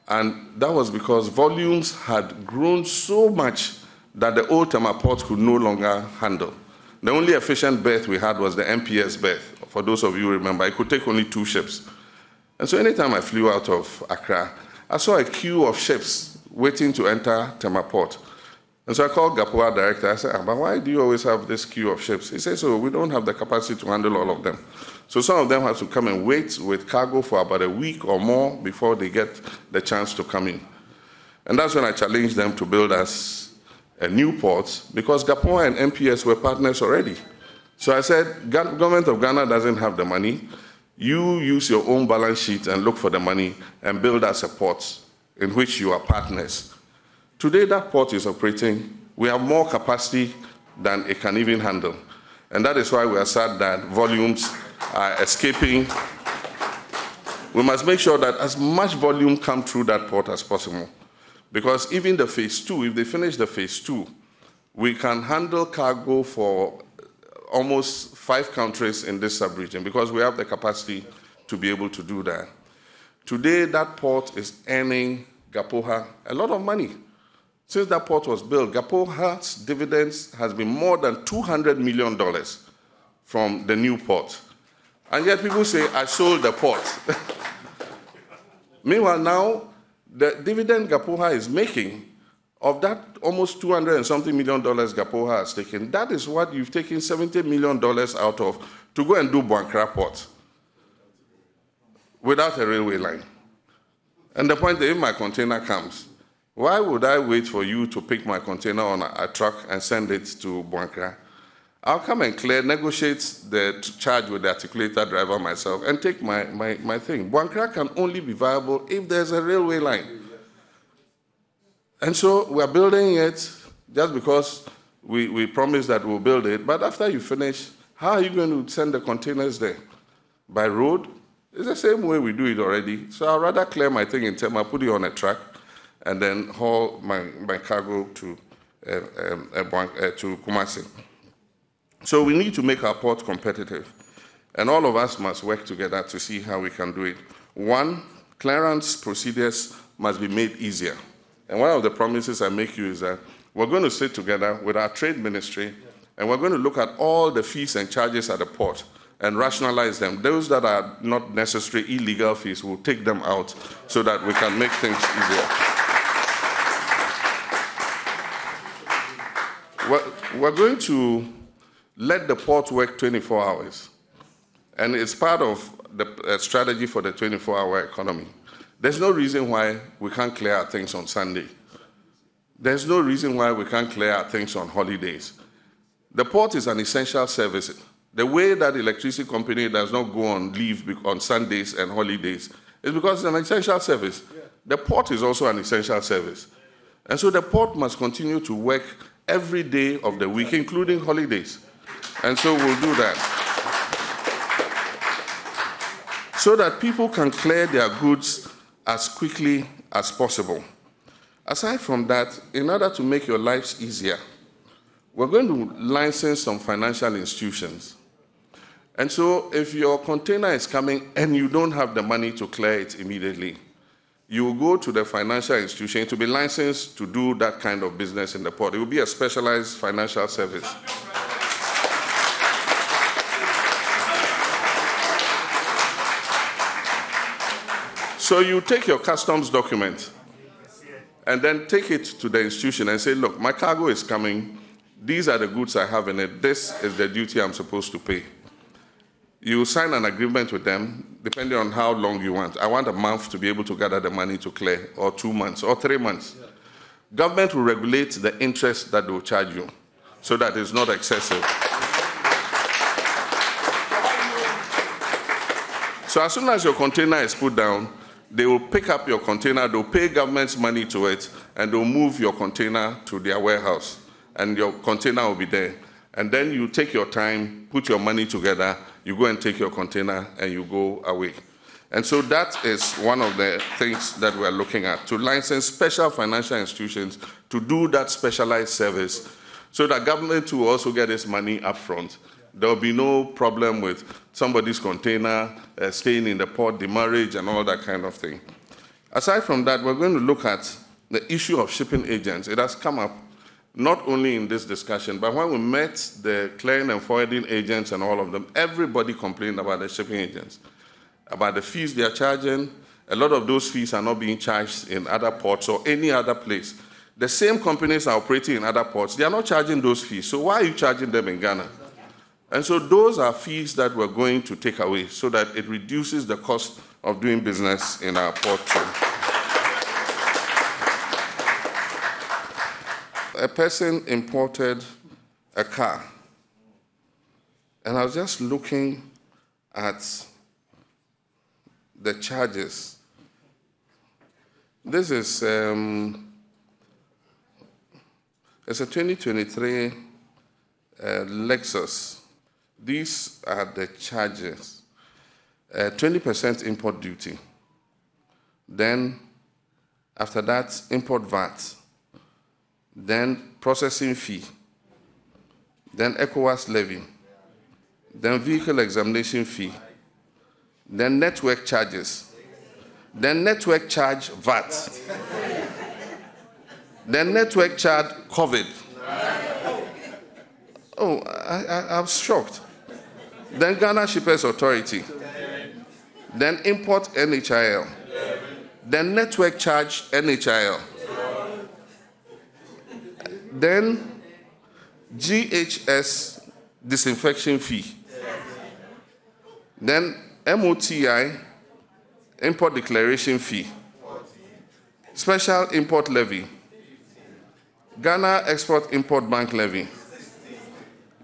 And that was because volumes had grown so much that the old Tema port could no longer handle. The only efficient berth we had was the MPS berth. For those of you who remember, it could take only 2 ships. And so anytime I flew out of Accra, I saw a queue of ships waiting to enter Tema port. And so I called Gapoa director. I said, but why do you always have this queue of ships? He said, so we don't have the capacity to handle all of them. So some of them have to come and wait with cargo for about a week or more before they get the chance to come in. And that's when I challenged them to build us a new port, because Gapoa and MPS were partners already. So I said, government of Ghana doesn't have the money. You use your own balance sheet and look for the money and build us a port in which you are partners. Today, that port is operating. We have more capacity than it can even handle. And that is why we are sad that volumes are escaping. We must make sure that as much volume comes through that port as possible. Because even the phase 2, if they finish the phase 2, we can handle cargo for almost 5 countries in this sub-region because we have the capacity to be able to do that. Today, that port is earning Gapoha a lot of money. Since that port was built, Gapoha's dividends has been more than $200 million from the new port. And yet people say, I sold the port. Meanwhile, now, the dividend Gapoha is making, of that almost $200 and something million Gapoha has taken, that is what you've taken $70 million out of to go and do Buankra Port without a railway line. And the point is, if my container comes, why would I wait for you to pick my container on a truck and send it to Buankra? I'll come and clear, negotiate the charge with the articulator driver myself and take my thing. Buankra can only be viable if there's a railway line. And so we're building it just because we promised that we'll build it. But after you finish, how are you going to send the containers there? By road? It's the same way we do it already. So I'd rather clear my thing in Tema, put it on a truck, and then haul my cargo to Kumasi. So we need to make our port competitive. And all of us must work together to see how we can do it. One, clearance procedures must be made easier. And one of the promises I make you is that we're going to sit together with our trade ministry, and we're going to look at all the fees and charges at the port and rationalize them. Those that are not necessary illegal fees, we'll take them out so that we can make things easier. We're going to let the port work 24 hours. And it's part of the strategy for the 24-hour economy. There's no reason why we can't clear our things on Sunday. There's no reason why we can't clear our things on holidays. The port is an essential service. The way that the electricity company does not go on leave on Sundays and holidays is because it's an essential service. Yeah. The port is also an essential service. And so the port must continue to work every day of the week, including holidays. And so we'll do that. So that people can clear their goods as quickly as possible. Aside from that, in order to make your lives easier, we're going to license some financial institutions. And so if your container is coming and you don't have the money to clear it immediately, you will go to the financial institution to be licensed to do that kind of business in the port. It will be a specialized financial service. So you take your customs document and then take it to the institution and say, look, my cargo is coming. These are the goods I have in it. This is the duty I'm supposed to pay. You sign an agreement with them, depending on how long you want. I want a month to be able to gather the money to clear, or 2 months, or 3 months. Yeah. Government will regulate the interest that they will charge you so that it's not excessive. So as soon as your container is put down, they will pick up your container, they'll pay government's money to it, and they'll move your container to their warehouse, and your container will be there. And then you take your time, put your money together, you go and take your container, and you go away. And so that is one of the things that we're looking at, to license special financial institutions to do that specialized service so that government will also get its money up front. There will be no problem with somebody's container staying in the port, demurrage, and all that kind of thing. Aside from that, we're going to look at the issue of shipping agents. It has come up not only in this discussion, but when we met the clearing and forwarding agents and all of them, everybody complained about the shipping agents, about the fees they are charging. A lot of those fees are not being charged in other ports or any other place. The same companies are operating in other ports. They are not charging those fees. So why are you charging them in Ghana? And so those are fees that we're going to take away so that it reduces the cost of doing business in our port too. A person imported a car, and I was just looking at the charges. This is it's a 2023 Lexus. These are the charges. 20% import duty. Then, after that, import VAT. Then, processing fee. Then, ECOWAS levy. Then, vehicle examination fee. Then, network charges. Then, network charge VAT. Then, network charge COVID. Oh, I'm shocked. Then, Ghana Shippers Authority. Then import NHIL. Then network charge NHIL. Then GHS disinfection fee. Then MOTI import declaration fee. Special import levy. Ghana Export Import Bank levy.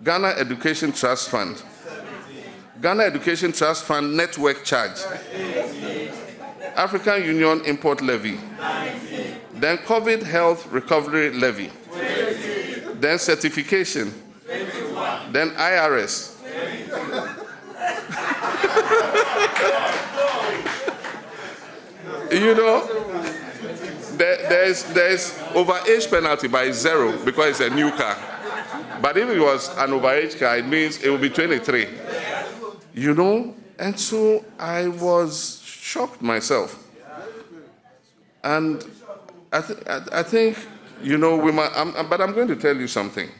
Ghana Education Trust Fund. Ghana Education Trust Fund network charge. African Union import levy. Then COVID health recovery levy. Then certification. Then IRS. You know, there's overage penalty by 0 because it's a new car. But if it was an overage car, it means it will be 23. You know, and so I was shocked myself. And I think, you know, but I'm going to tell you something.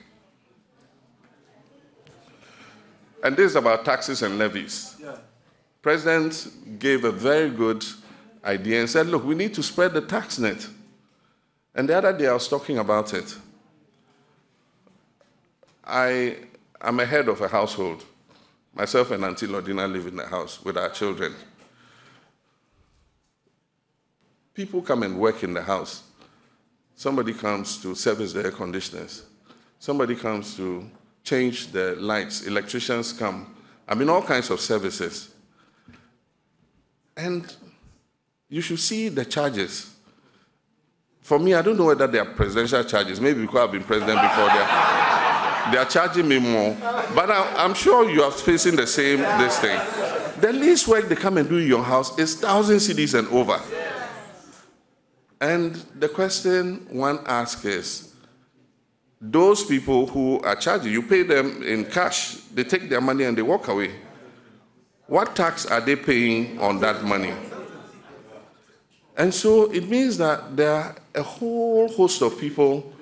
And this is about taxes and levies. Yeah. President gave a very good idea and said, look, we need to spread the tax net. And the other day I was talking about it. I am a head of a household. Myself and Auntie Lodina live in the house with our children. People come and work in the house. Somebody comes to service the air conditioners. Somebody comes to change the lights. Electricians come. I mean, all kinds of services. And you should see the charges. For me, I don't know whether they are presidential charges. Maybe because I've been president before. They are charging me more. But I'm sure you are facing the same this thing. The least work they come and do in your house is 1,000 cedis and over. And the question one asks is, those people who are charging, you pay them in cash, they take their money and they walk away. What tax are they paying on that money? And so it means that there are a whole host of people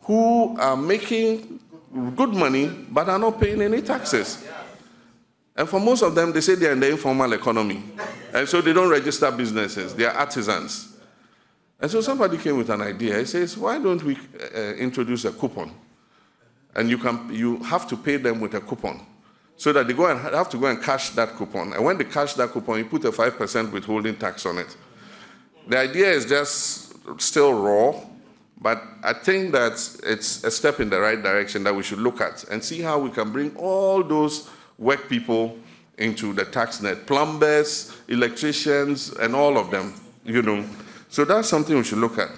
who are making good money, but are not paying any taxes. And for most of them, they say they are in the informal economy. And so they don't register businesses. They are artisans. And so somebody came with an idea. He says, why don't we introduce a coupon? And you have to pay them with a coupon so that they have to go and cash that coupon. And when they cash that coupon, you put a 5% withholding tax on it. The idea is just still raw, but I think that it's a step in the right direction that we should look at and see how we can bring all those work people into the tax net. Plumbers, electricians, and all of them, you know. So that's something we should look at.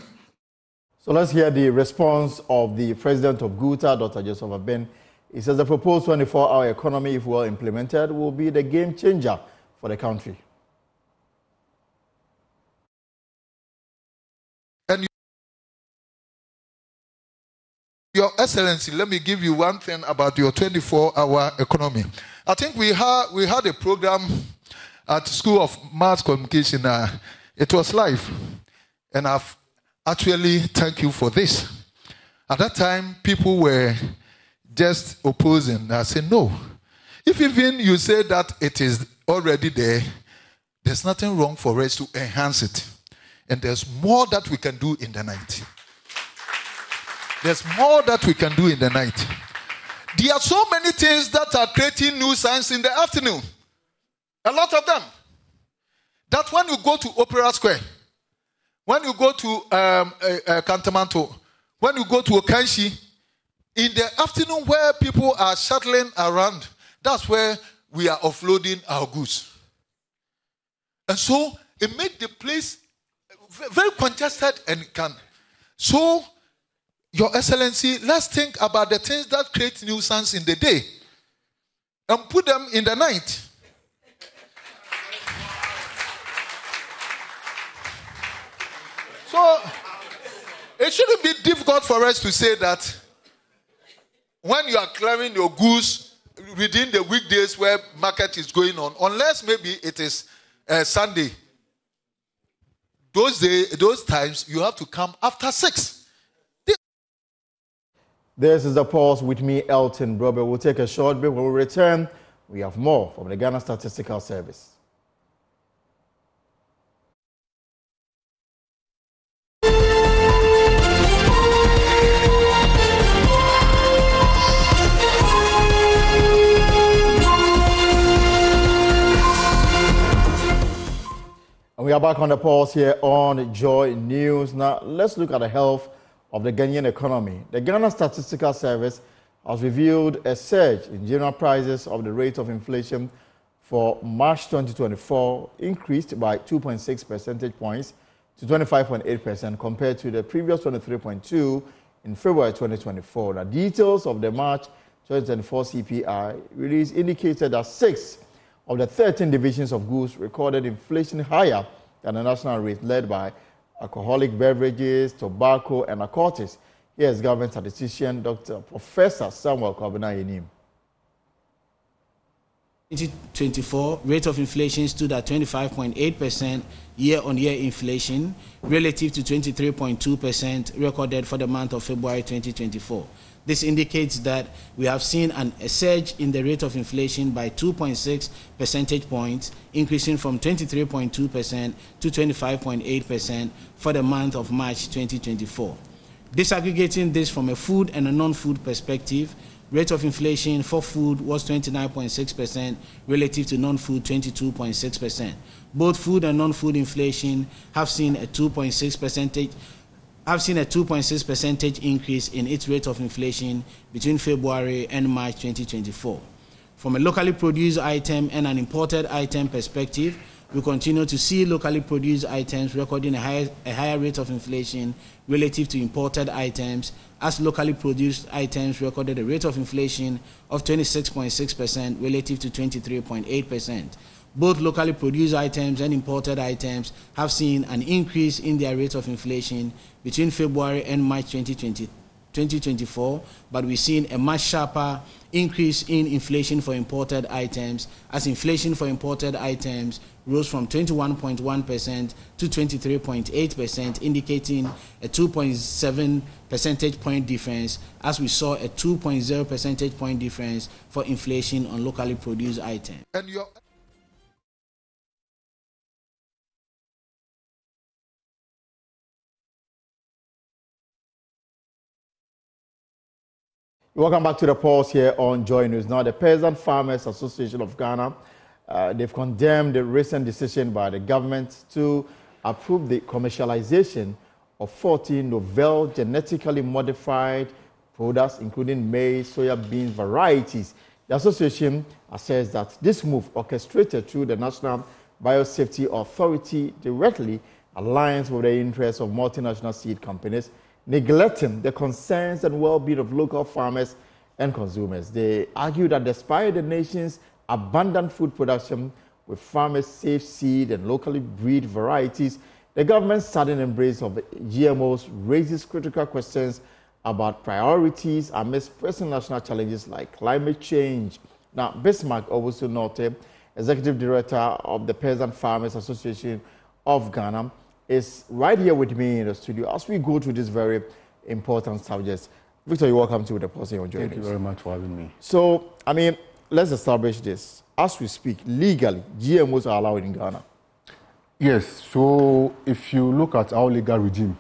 So let's hear the response of the president of GUTA, Dr. Joseph Aben. He says the proposed 24-hour economy, if well implemented, will be the game changer for the country. Your Excellency, let me give you one thing about your 24-hour economy. I think we had a program at School of Mass Communication. It was live, and I've actually thank you for this. At that time, people were just opposing. I said, no. If even you say that it is already there, there's nothing wrong for us to enhance it. And there's more that we can do in the night. There's more that we can do in the night. There are so many things that are creating nuisance in the afternoon. A lot of them. That when you go to Opera Square, when you go to Kantamanto, when you go to Okanshi, in the afternoon where people are shuttling around, that's where we are offloading our goods. And so it made the place very congested and can. So, Your Excellency, let's think about the things that create nuisance in the day and put them in the night. So, it shouldn't be difficult for us to say that when you are clearing your goods within the weekdays where market is going on, unless maybe it is Sunday, those times you have to come after 6. This is the pause with me, Elton Brobe. We'll take a short break. When we return, we have more from the Ghana Statistical Service. And we are back on the pause here on Joy News. Now, let's look at the health of the Ghanaian economy. The Ghana Statistical Service has revealed a surge in general prices of the rate of inflation for March 2024 increased by 2.6 percentage points to 25.8% compared to the previous 23.2 in February 2024. The details of the March 2024 CPI release indicated that 6 of the 13 divisions of goods recorded inflation higher than the national rate, led by alcoholic beverages, tobacco, and narcotics. Here is government statistician Dr. Professor Samuel Kwabena-Yenim. 2024 rate of inflation stood at 25.8% year-on-year inflation relative to 23.2% recorded for the month of February 2024. This indicates that we have seen a surge in the rate of inflation by 2.6 percentage points, increasing from 23.2% to 25.8% for the month of March 2024. Disaggregating this from a food and a non-food perspective, rate of inflation for food was 29.6% relative to non-food 22.6%. Both food and non-food inflation have seen a 2.6 percentage increase in its rate of inflation between February and March 2024. From a locally produced item and an imported item perspective, we continue to see locally produced items recording a higher rate of inflation relative to imported items, as locally produced items recorded a rate of inflation of 26.6% relative to 23.8%. Both locally produced items and imported items have seen an increase in their rate of inflation between February and March 2024, but we've seen a much sharper increase in inflation for imported items, as inflation for imported items rose from 21.1% to 23.8%, indicating a 2.7 percentage point difference, as we saw a 2.0 percentage point difference for inflation on locally produced items. Welcome back to the pause here on Joy News. Now, the Peasant Farmers Association of Ghana, they've condemned the recent decision by the government to approve the commercialization of 14 novel genetically modified products, including maize, soya bean varieties. The association says that this move, orchestrated through the National Biosafety Authority, directly aligns with the interests of multinational seed companies, neglecting the concerns and well-being of local farmers and consumers. They argue that despite the nation's abundant food production, with farmers safe seed and locally breed varieties, the government's sudden embrace of GMOs raises critical questions about priorities amidst pressing national challenges like climate change. Now, Bismarck Owusu-Norte, Executive Director of the Peasant Farmers Association of Ghana, is right here with me in the studio as we go through this very important subject. Victor, you're welcome to the Posse on Joy News. Thank you very much for having me. So, let's establish this. As we speak, legally, GMOs are allowed in Ghana. Yes, so if you look at our legal regime,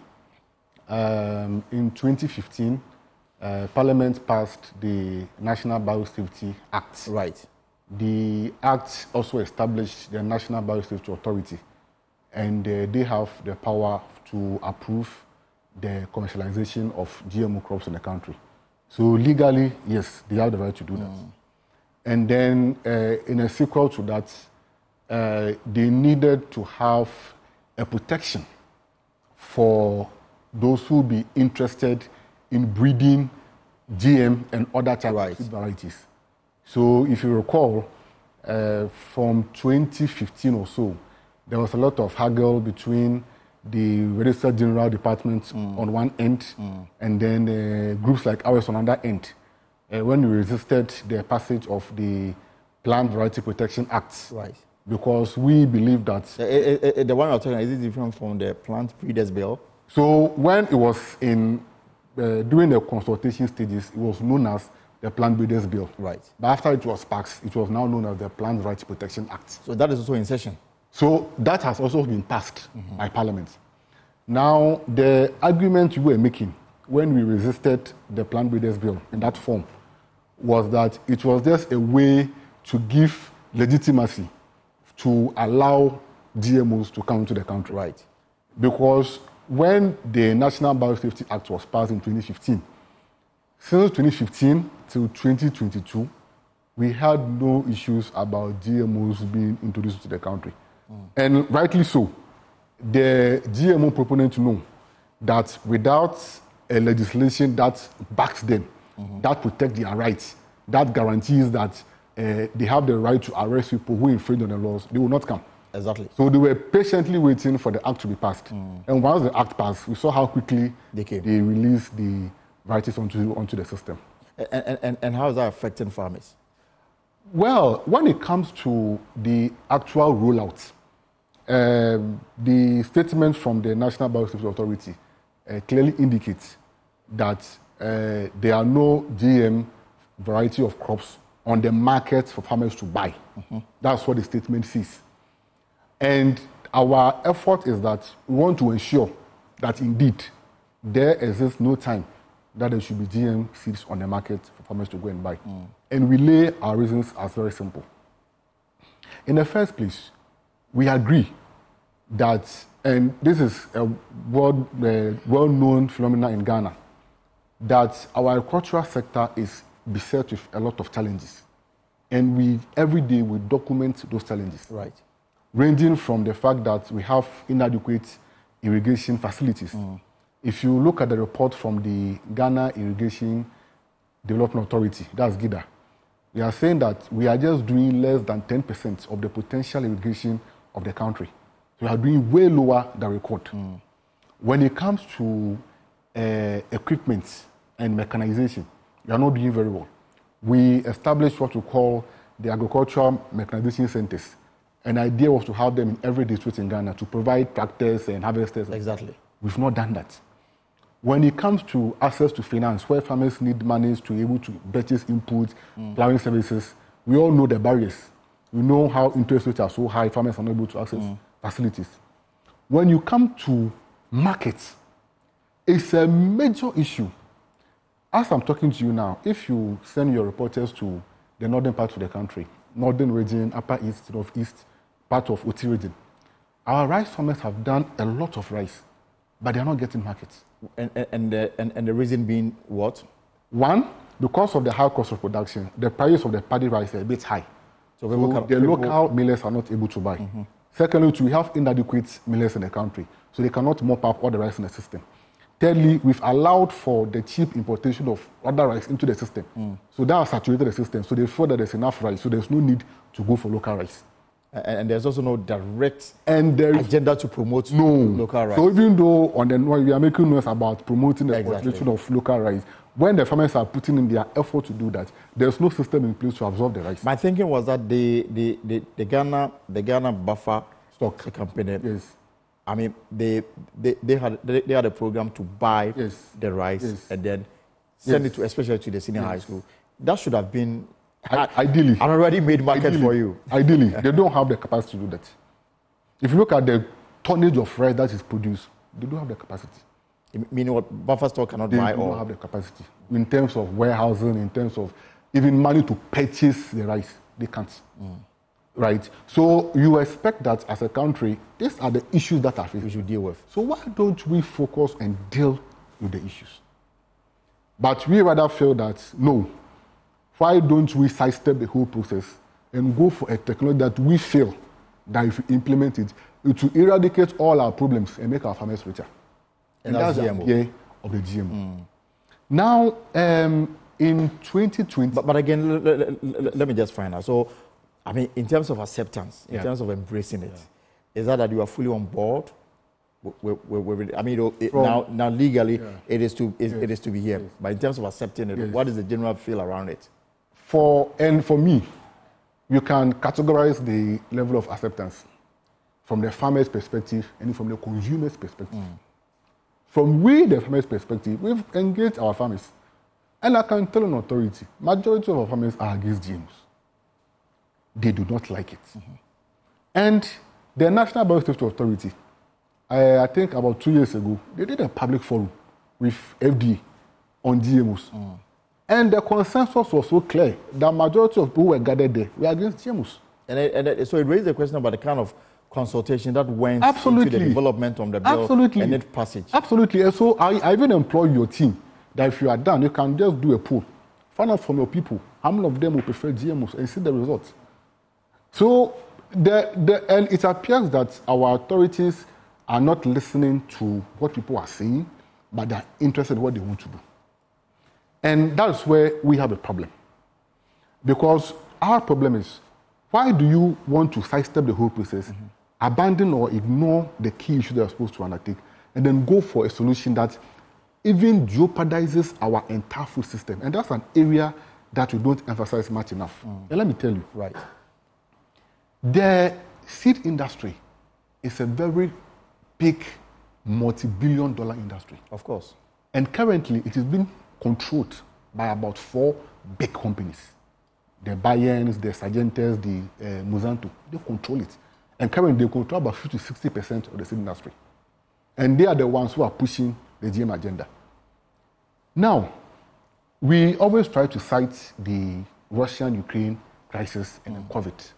in 2015, Parliament passed the National Biosafety Act. Right. The Act also established the National Biosafety Authority, and they have the power to approve the commercialization of GMO crops in the country. So legally, yes, they have the right to do that. And then in a sequel to that, they needed to have a protection for those who be interested in breeding GM and other types of seed varieties. So if you recall, from 2015 or so, there was a lot of haggle between the Registrar General Department on one end and then groups like ours on another end when we resisted the passage of the Plant Variety Protection Act. Right. Because we believe that... The one I'm talking about, is it different from the Plant Breeders Bill? So when it was in, during the consultation stages, it was known as the Plant Breeders Bill. Right. But after it was passed, it was now known as the Plant Variety Protection Act. So that is also in session? So that has also been passed by Parliament. Now, the argument we were making when we resisted the Plant Breeders Bill in that form was that it was just a way to give legitimacy to allow GMOs to come into the country. Right. Because when the National Biosafety Act was passed in 2015, since 2015 till 2022, we had no issues about GMOs being introduced to the country. And rightly so. The GMO proponents know that without a legislation that backs them, that protects their rights, that guarantees that they have the right to arrest people who infringe on the laws, they will not come. Exactly. So they were patiently waiting for the act to be passed. And once the act passed, we saw how quickly they released the varieties onto the system. And how is that affecting farmers? Well, when it comes to the actual rollout, the statement from the National Biosafety Authority clearly indicates that there are no GM variety of crops on the market for farmers to buy. That's what the statement says. And our effort is that we want to ensure that indeed there exists no time that there should be GM seeds on the market for farmers to go and buy. And we lay our reasons as very simple. In the first place, we agree that, and this is a well-known phenomenon in Ghana, that our agricultural sector is beset with a lot of challenges. And every day we document those challenges. Right. Ranging from the fact that we have inadequate irrigation facilities. If you look at the report from the Ghana Irrigation Development Authority, that's GIDA, they are saying that we are just doing less than 10% of the potential irrigation of the country. So we are doing way lower than record. When it comes to equipment and mechanization, we are not doing very well. We established what we call the agricultural mechanization centers. An idea was to have them in every district in Ghana to provide tractors and harvesters. Exactly. We've not done that. When it comes to access to finance, where farmers need money to be able to purchase inputs, plowing services, we all know the barriers. We know how interest rates are so high, farmers are not able to access facilities. When you come to markets, it's a major issue. As I'm talking to you now, if you send your reporters to the northern part of the country, northern region, upper east, northeast, part of Oti region, our rice farmers have done a lot of rice, but they are not getting markets. And the reason being what? One, because of the high cost of production, the price of the paddy rice is a bit high. So the local millers are not able to buy. Secondly, we have inadequate millers in the country, so they cannot mop up all the rice in the system. Thirdly, we've allowed for the cheap importation of other rice into the system. So that has saturated the system, so they feel that there's enough rice, so there's no need to go for local rice. And there's also no direct agenda to promote local rice. So even though on the we are making noise about promoting the cultivation of local rice, when the farmers are putting in their effort to do that, there's no system in place to absorb the rice. My thinking was that the Ghana buffer stock company, yes, I mean they had a program to buy the rice and then send it to, especially to the senior high school. That should have been ideally an already made market for you. Ideally, they don't have the capacity to do that. If you look at the tonnage of rice that is produced, they don't have the capacity. Meaning what buffer stock cannot buy? They don't have the capacity. In terms of warehousing, in terms of even money to purchase the rice, they can't. Right? So you expect that as a country, these are the issues that we should deal with. So why don't we focus and deal with the issues? But we rather feel that, no, why don't we sidestep the whole process and go for a technology that we feel that if we implement it, it will eradicate all our problems and make our farmers richer. And that's the idea of the GMO. Now, in 2020... But again, let me just find out. So, I mean, in terms of acceptance, in terms of embracing it, is that you are fully on board? I mean, now legally, it is to be here. Yes. But in terms of accepting it, what is the general feel around it? For me, you can categorize the level of acceptance from the farmer's perspective and from the consumer's perspective. From the farmer's perspective, we've engaged our farmers. And I can tell an authority, majority of our farmers are against GMOs. They do not like it. And the National Biosafety Authority, I think about 2 years ago, they did a public forum with FDA on GMOs. And the consensus was so clear that majority of people who were gathered there were against GMOs. And so it raised the question about the kind of consultation that went into the development of the bill and its passage. Absolutely. And so I even employ your team that if you are done, you can just do a poll. Find out from your people how many of them will prefer GMOs and see the results. So, and it appears that our authorities are not listening to what people are saying, but they're interested in what they want to do. And that's where we have a problem. Because our problem is, why do you want to sidestep the whole process, abandon or ignore the key issue they're supposed to undertake, and then go for a solution that even jeopardizes our entire food system? And that's an area that we don't emphasize much enough. And let me tell you. Right. The seed industry is a very big, multi-billion-dollar industry. Of course. And currently, it is being controlled by about 4 big companies. The Bayerns, the Sargentes, the Monsanto, they control it. And currently, they control about 50-60% of the seed industry. And they are the ones who are pushing the GM agenda. Now, we always try to cite the Russian-Ukraine crisis and COVID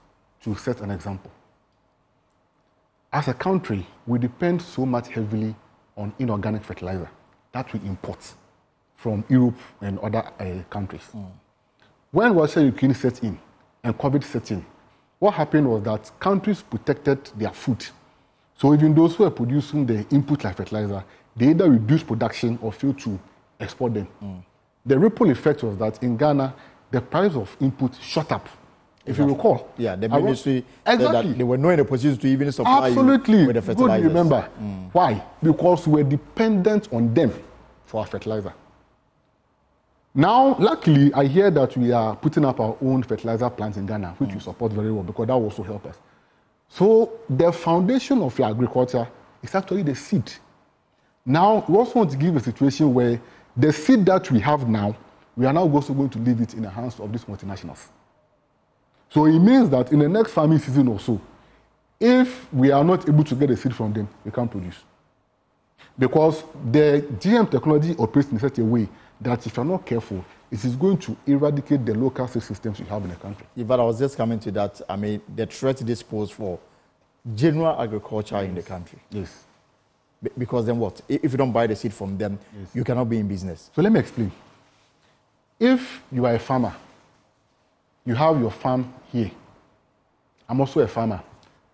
to set an example. As a country, we depend so much heavily on inorganic fertilizer that we import from Europe and other countries. When Russia-Ukraine set in and COVID set in, what happened was that countries protected their food. So even those who are producing the input like fertilizer, they either reduce production or fail to export them. The ripple effect was that in Ghana, the price of input shot up. If you recall. Yeah, the ministry, exactly. They were not in a position to even supply you with the fertilizers. Good, remember. Why? Because we were dependent on them for our fertilizer. Now, luckily, I hear that we are putting up our own fertilizer plants in Ghana, which we support very well because that will also help us. So the foundation of your agriculture is actually the seed. Now, we also want to give a situation where the seed that we have now, we are now also going to leave it in the hands of these multinationals. So it means that in the next farming season or so, if we are not able to get a seed from them, we can't produce. Because the GM technology operates in such a way that if you're not careful, it is going to eradicate the local seed systems you have in the country. Yeah, but I was just coming to that. I mean, the threat this poses for general agriculture in the country. Yes. Because then what? If you don't buy the seed from them, you cannot be in business. So let me explain. If you are a farmer, you have your farm here. I'm also a farmer,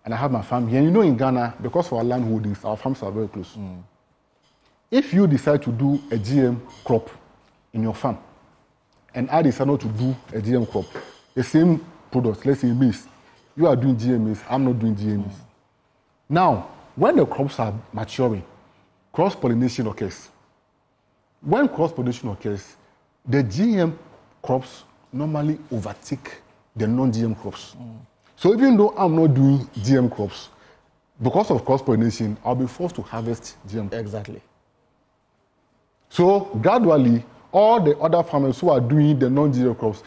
and I have my farm here. And you know, in Ghana, because of our land holdings, our farms are very close. If you decide to do a GM crop in your farm, and I decide not to do a GM crop, the same product, let's say maize, you are doing GM maize, I'm not doing GM maize. Now, when the crops are maturing, cross-pollination occurs. When cross-pollination occurs, the GM crops normally overtake the non-GM crops. So even though I'm not doing GM crops, because of cross-pollination, I'll be forced to harvest GM crops. Exactly. So gradually, all the other farmers who are doing the non-GM crops,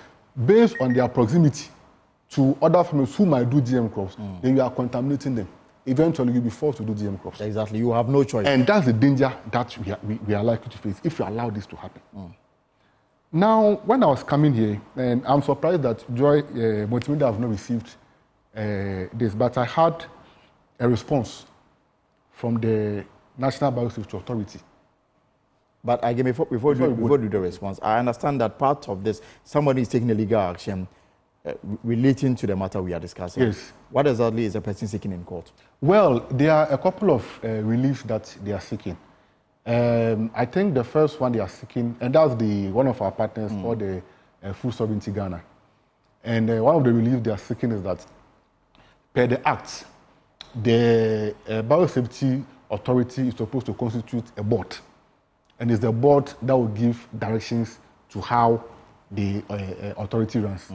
based on their proximity to other farmers who might do GM crops, then you are contaminating them. Eventually, you'll be forced to do GM crops. Exactly. You have no choice. And that's the danger that we are likely to face if you allow this to happen. Now, when I was coming here, and I'm surprised that Joy Multimedia have not received this, but I had a response from the National Biosafety Authority. But again, before we do the response, I understand that part of this, somebody is taking a legal action relating to the matter we are discussing. Yes. What exactly is the person seeking in court? Well, there are a couple of reliefs that they are seeking. I think the first one they are seeking, and that's one of our partners called the Food Sovereignty Ghana. And one of the relief they are seeking is that, per the Act, the Biosafety Authority is supposed to constitute a board. And it's the board that will give directions to how the authority runs.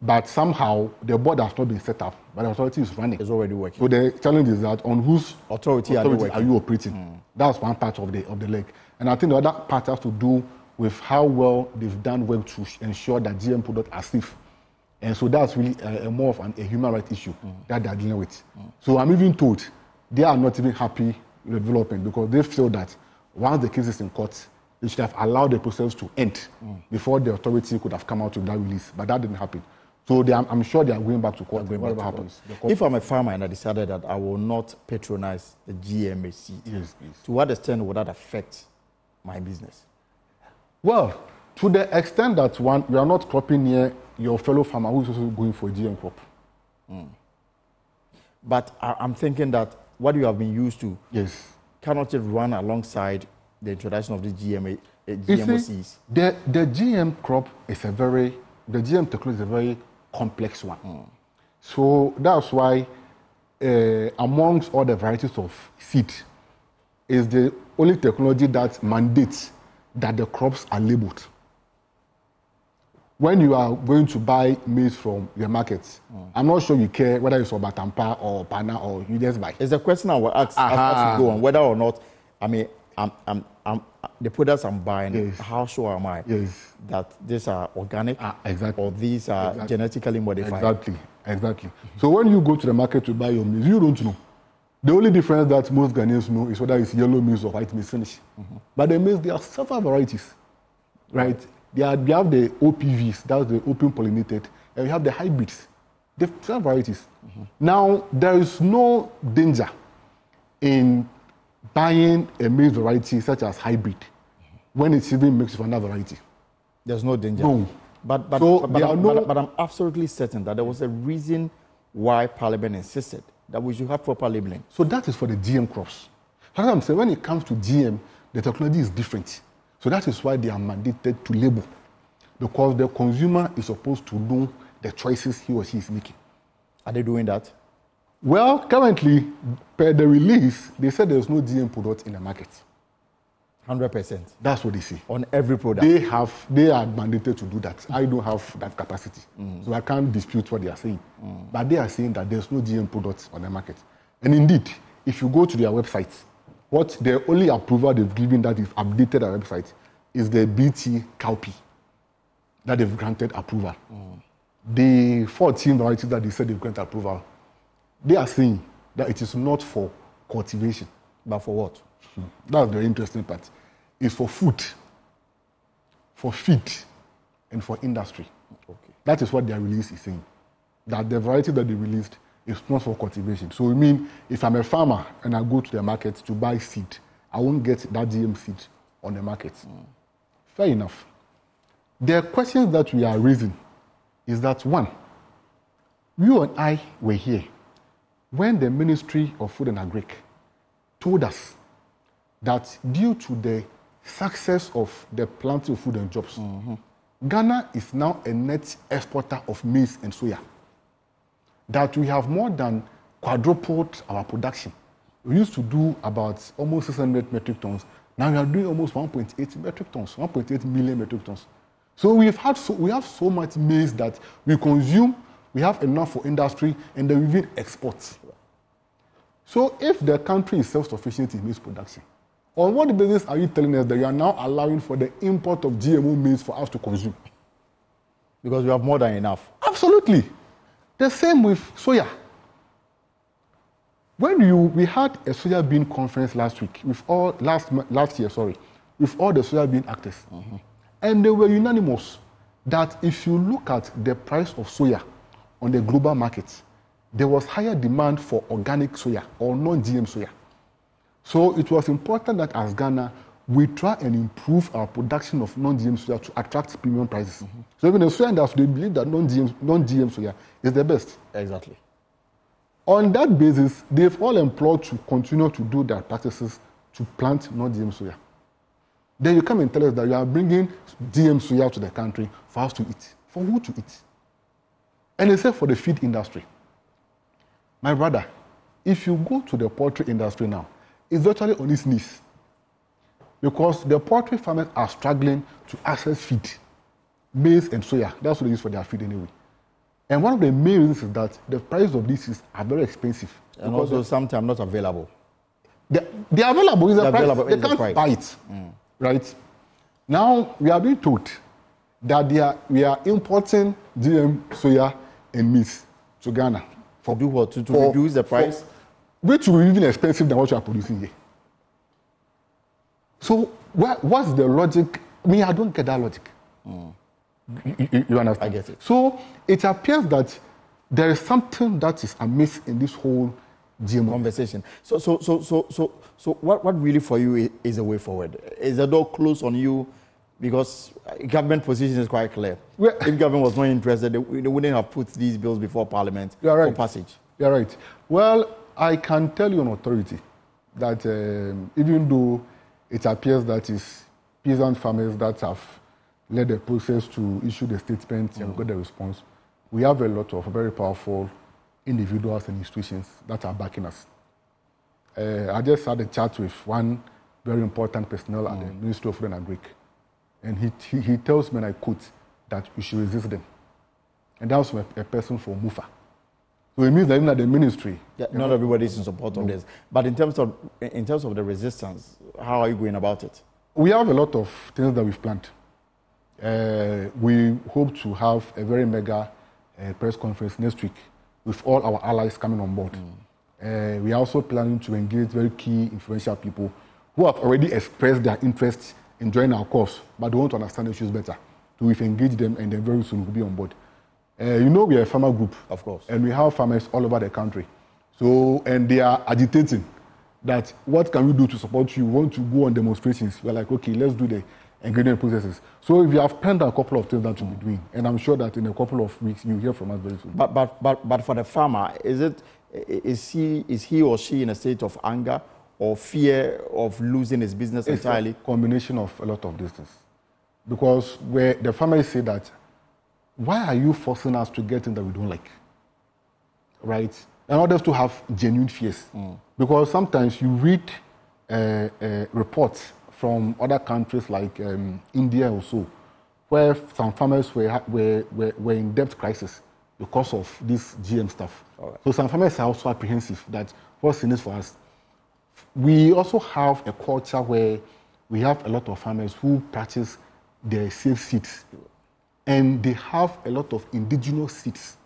But somehow, the board has not been set up, but the authority is running. It's already working. So the challenge is that on whose authority are you operating? That's one part of the leg. And I think the other part has to do with how well they've done work to ensure that GM products are safe. And so that's really more of a human rights issue that they're dealing with. So I'm even told they are not even happy with the development because they feel that once the case is in court, they should have allowed the process to end before the authority could have come out with that release. But that didn't happen. So I'm sure they are going back to court. Whatever happens. If I'm a farmer and I decided that I will not patronize the GMA seed, yes, please. To what extent would that affect my business? Well, to the extent that you are not cropping near your fellow farmer who is also going for a GM crop. But I'm thinking that what you have been used to cannot it run alongside the introduction of the GMO seeds? The GM crop is the GM technology is a very complex one. So that's why amongst all the varieties of seed is the only technology that mandates that the crops are labeled. When you are going to buy maize from the market, I'm not sure you care whether it's Obatampa or Pana or you just buy. It's a question I will ask as we go on, whether or not, I mean, the products I'm buying, how sure am I that these are organic or these are genetically modified? Exactly. So when you go to the market to buy your maize, you don't know. The only difference that most Ghanaians know is whether it's yellow maize or white maize finish. But the maize, there are several varieties, right? You have the OPVs, that's the open pollinated, and you have the hybrids. There are several varieties. Now, there is no danger in buying a maize variety such as hybrid when it's even mixed with another variety. There's no danger. No. But I'm absolutely certain that there was a reason why Parliament insisted that we should have proper labeling. So that is for the GM crops. As I'm saying, when it comes to GM, the technology is different. So that is why they are mandated to label, because the consumer is supposed to know the choices he or she is making. Are they doing that? Well, currently, per the release, they said there's no GM product in the market. 100%. That's what they say. On every product. They are mandated to do that. I don't have that capacity. So I can't dispute what they are saying. But they are saying that there's no GM products on the market. And indeed, if you go to their website, what the only approval they've given that is updated our website is the BT cowpea that they've granted approval. The 14 varieties that they said they've granted approval, they are saying that it is not for cultivation. But for what? That's the interesting part. It's for food, for feed, and for industry. Okay. That is what their release is saying. That the variety that they released is not for cultivation. So I mean, if I'm a farmer and I go to the market to buy seed, I won't get that GM seed on the market. Fair enough. The questions that we are raising is that, one, you and I were here when the Ministry of Food and Agric told us that due to the success of the planting of food and jobs, Ghana is now a net exporter of maize and soya. That we have more than quadrupled our production. We used to do about almost 600 metric tons. Now we are doing almost 1.8 metric tons, 1.8 million metric tons. So we have so much maize that we consume, we have enough for industry, and then we even export. So if the country is self-sufficient in maize production, on what basis are you telling us that you are now allowing for the import of GMO maize for us to consume? Because we have more than enough. Absolutely. The same with soya. We had a soya bean conference last year, with all the soya bean actors. And they were unanimous that if you look at the price of soya on the global market, there was higher demand for organic soya or non-GM soya. So it was important that as Ghana, we try and improve our production of non-GM soya to attract premium prices. So even the soya industry, they believe that non-GM soya is the best. Exactly. On that basis, they've all employed to continue to do their practices to plant non-GM soya. Then you come and tell us that you are bringing GM soya to the country for us to eat. For who to eat? And except for the feed industry. My brother, if you go to the poultry industry now, it's virtually on its knees. Because the poultry farmers are struggling to access feed, maize and soya. That's what they use for their feed anyway. And one of the main reasons is that the price of these are very expensive. And also sometimes not available. They are available. It's the price. They can't buy it. Right? Now, we are being told that we are importing GM soya and maize to Ghana. For do what? To reduce the price? Which will be even expensive than what you are producing here. So, what's the logic? I don't get that logic. You understand? I get it. So, it appears that there is something that is amiss in this whole GMO conversation. So what really for you is a way forward? Is the door closed on you? Because government position is quite clear. If government was not interested, they wouldn't have put these bills before Parliament for passage. You're right. Well, I can tell you on authority that even though it appears that it's peasant farmers that have led the process to issue the statement and got the response, we have a lot of very powerful individuals and institutions that are backing us. I just had a chat with one very important personnel at the Ministry of Food and Agric, and he tells me, and I quote, that we should resist them. And that was a person from MUFA. So it means that even at the ministry... Yeah, not everybody is in support of this. But in terms of the resistance, how are you going about it? We have a lot of things that we've planned. We hope to have a very mega press conference next week with all our allies coming on board. We are also planning to engage very key influential people who have already expressed their interest in joining our cause, but they want to understand the issues better. So we've engaged them, and then very soon we'll be on board. We are a farmer group, of course, and we have farmers all over the country. So, and they are agitating that what can we do to support you? We want to go on demonstrations. We're like, okay, let's do the ingredient processes. So we have planned a couple of things that we'll be doing, and I'm sure that in a couple of weeks you'll hear from us very soon. But for the farmer, is he or she in a state of anger or fear of losing his business entirely? It's a combination of a lot of these things. Because where the farmers say that, why are you forcing us to get things that we don't like? Right? In order to have genuine fears. Because sometimes you read reports from other countries like India or so, where some farmers were in debt crisis because of this GM stuff. Right. So some farmers are also apprehensive that what's in this for us. We also have a culture where we have a lot of farmers who practice their safe seeds, and they have a lot of indigenous seeds.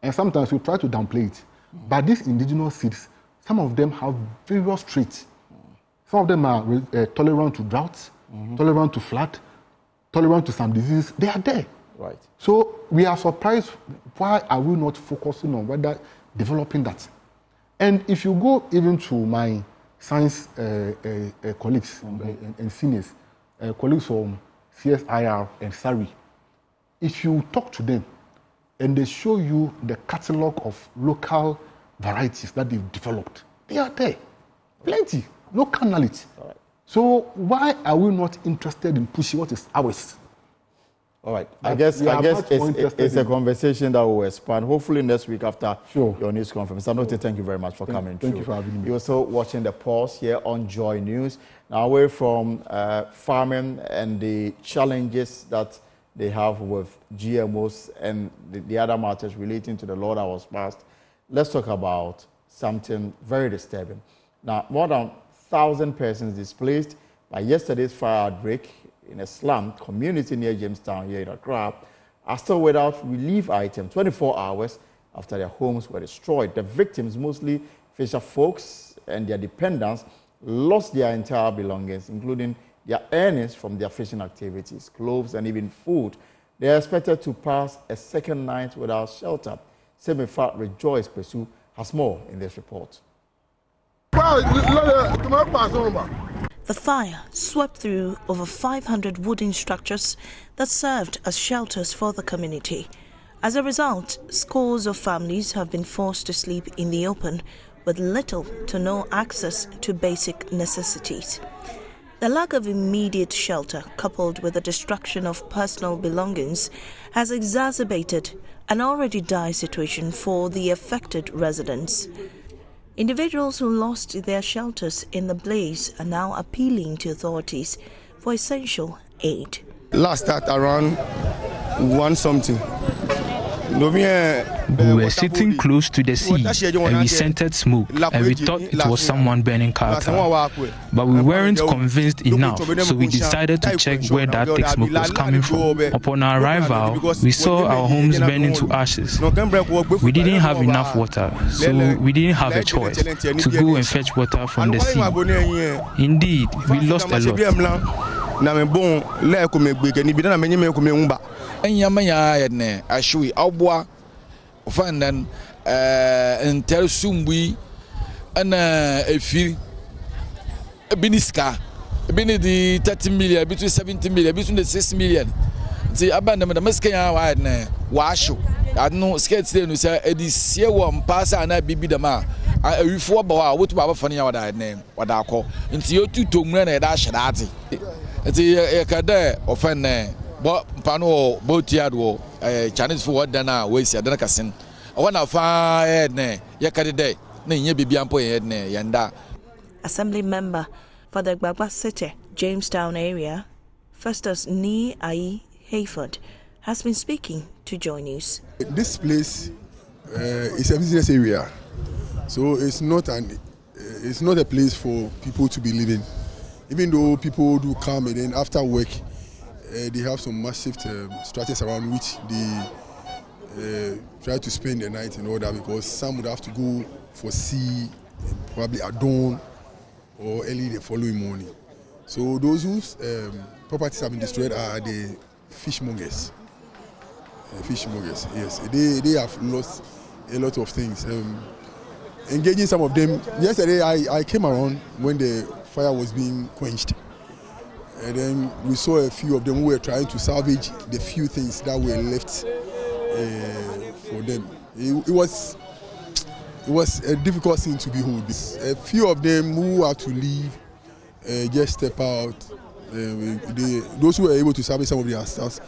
And sometimes we try to downplay it. But these indigenous seeds, some of them have various traits. Some of them are tolerant to drought, tolerant to flood, tolerant to some diseases. They are there. Right. So we are surprised, why are we not focusing on whether developing that? And if you go even to my science colleagues and seniors, colleagues from CSIR and SARI, if you talk to them and they show you the catalog of local varieties that they've developed, they are there. Plenty. Local knowledge. Right. So why are we not interested in pushing what is ours? All right. I guess it's a conversation that will expand. Hopefully next week after your news conference. Sanote, thank you very much for coming. Thank you for having me. You're also watching The Pulse here on Joy News. Now, away from farming and the challenges that they have with GMOs and the other matters relating to the law that was passed, let's talk about something very disturbing. Now, more than 1,000 persons displaced by yesterday's fire outbreak in a slum community near Jamestown here in Accra are still without relief items 24 hours after their homes were destroyed. The victims, mostly fisher folks and their dependents, lost their entire belongings, including their earnings from their fishing activities, clothes, and even food. They are expected to pass a second night without shelter. Semifa Rejoice Pesu has more in this report. The fire swept through over 500 wooden structures that served as shelters for the community. As a result, scores of families have been forced to sleep in the open, with little to no access to basic necessities. The lack of immediate shelter, coupled with the destruction of personal belongings, has exacerbated an already dire situation for the affected residents. Individuals who lost their shelters in the blaze are now appealing to authorities for essential aid. Last start around 1 something. We were sitting close to the sea and we scented smoke and we thought it was someone burning charcoal. But we weren't convinced enough, so we decided to check where that thick smoke was coming from. Upon our arrival, we saw our homes burning to ashes. We didn't have enough water, so we didn't have a choice to go and fetch water from the sea. Indeed, we lost a lot. Ashui Abwa Fandan Intersumbi and a fee a biniska the 30 million between 70 million between the 6 million. The abandonment the Mescaya washu. I know skates then we say this year one pass and I be the ma. I before Bawa, what about funny what I name what I call into your 2 to men and dash at it. It's a cade of an but Pano Botiado, Chinese for what dana, waste a delicacy. I want to find Yakade, Nay Biampo Yanda. Assembly member for the Gbagba City, Jamestown area, Festus Ni Ai Hayford, has been speaking to Joy News. This place is a business area, so it's not a place for people to be living. Even though people do come and then after work, they have some massive structures around which they try to spend the night and all that, because some would have to go for sea probably at dawn or early the following morning. So those whose properties have been destroyed are the fishmongers. Fishmongers, yes. They have lost a lot of things. Engaging some of them. Yesterday I came around when the fire was being quenched. And then we saw a few of them who were trying to salvage the few things that were left for them. It was a difficult thing to behold. A few of them who had to leave just step out. Those who were able to salvage some of their stuff,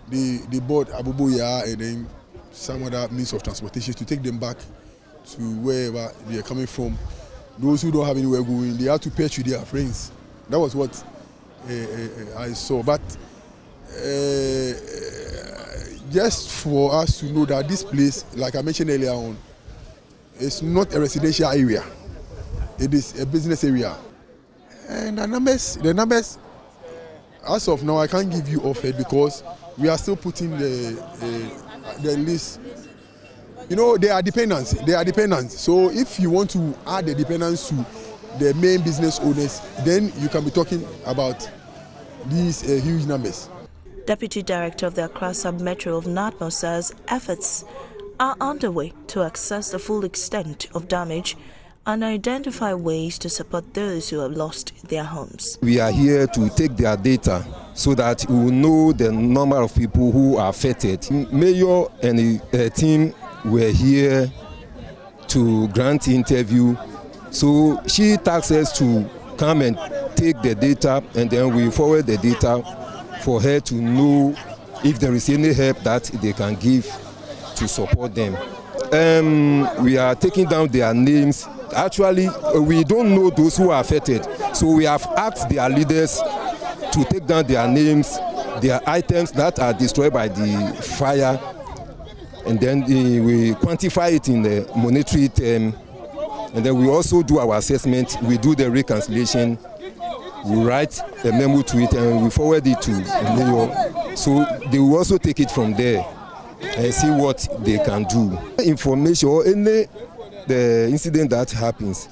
they bought abubuya and then some other means of transportation to take them back to wherever they are coming from. Those who don't have anywhere going, they have to pay to their friends. That was what I saw, but just for us to know that this place, like I mentioned earlier on, is not a residential area. It is a business area. And the numbers, as of now, I can't give you offhand because we are still putting the list. You know, they are dependents. So if you want to add the dependents to the main business owners, then you can be talking about these huge numbers. Deputy Director of the Accra Sub-Metro of NADMO says efforts are underway to assess the full extent of damage and identify ways to support those who have lost their homes. We are here to take their data so that we will know the number of people who are affected. Mayor and the team were here to grant interview. So she tasked us to come and take the data, and then we forward the data for her to know if there is any help that they can give to support them. We are taking down their names. Actually, we don't know those who are affected, so we have asked their leaders to take down their names, their items that are destroyed by the fire, and then we quantify it in the monetary term. And then we also do our assessment, we do the reconciliation, we write a memo to it, and we forward it to the mayor. So they will also take it from there and see what they can do. Information or any the incident that happens,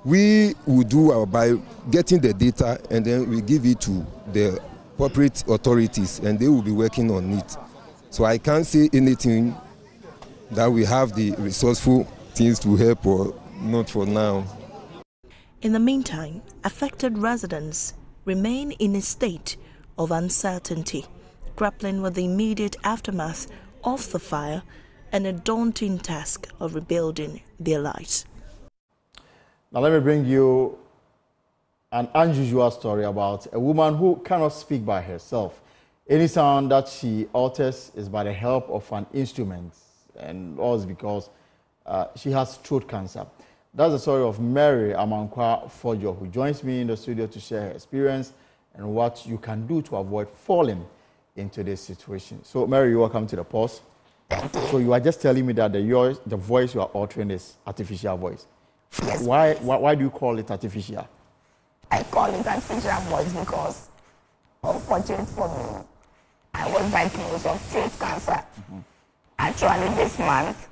we will do by getting the data, and then we give it to the appropriate authorities, and they will be working on it. So I can't say anything that we have the resourceful things to help or not for now. In the meantime, affected residents remain in a state of uncertainty, grappling with the immediate aftermath of the fire and a daunting task of rebuilding their lives. Now let me bring you an unusual story about a woman who cannot speak by herself. Any sound that she utters is by the help of an instrument, and all is because she has throat cancer. That's the story of Mary Amankwa Fojo, who joins me in the studio to share her experience and what you can do to avoid falling into this situation. So, Mary, you're welcome to the pause. So you are just telling me that the voice you are uttering is artificial voice. Yes. Why do you call it artificial? I call it artificial voice because, unfortunately for me, I was diagnosed with throat cancer. Actually, this month,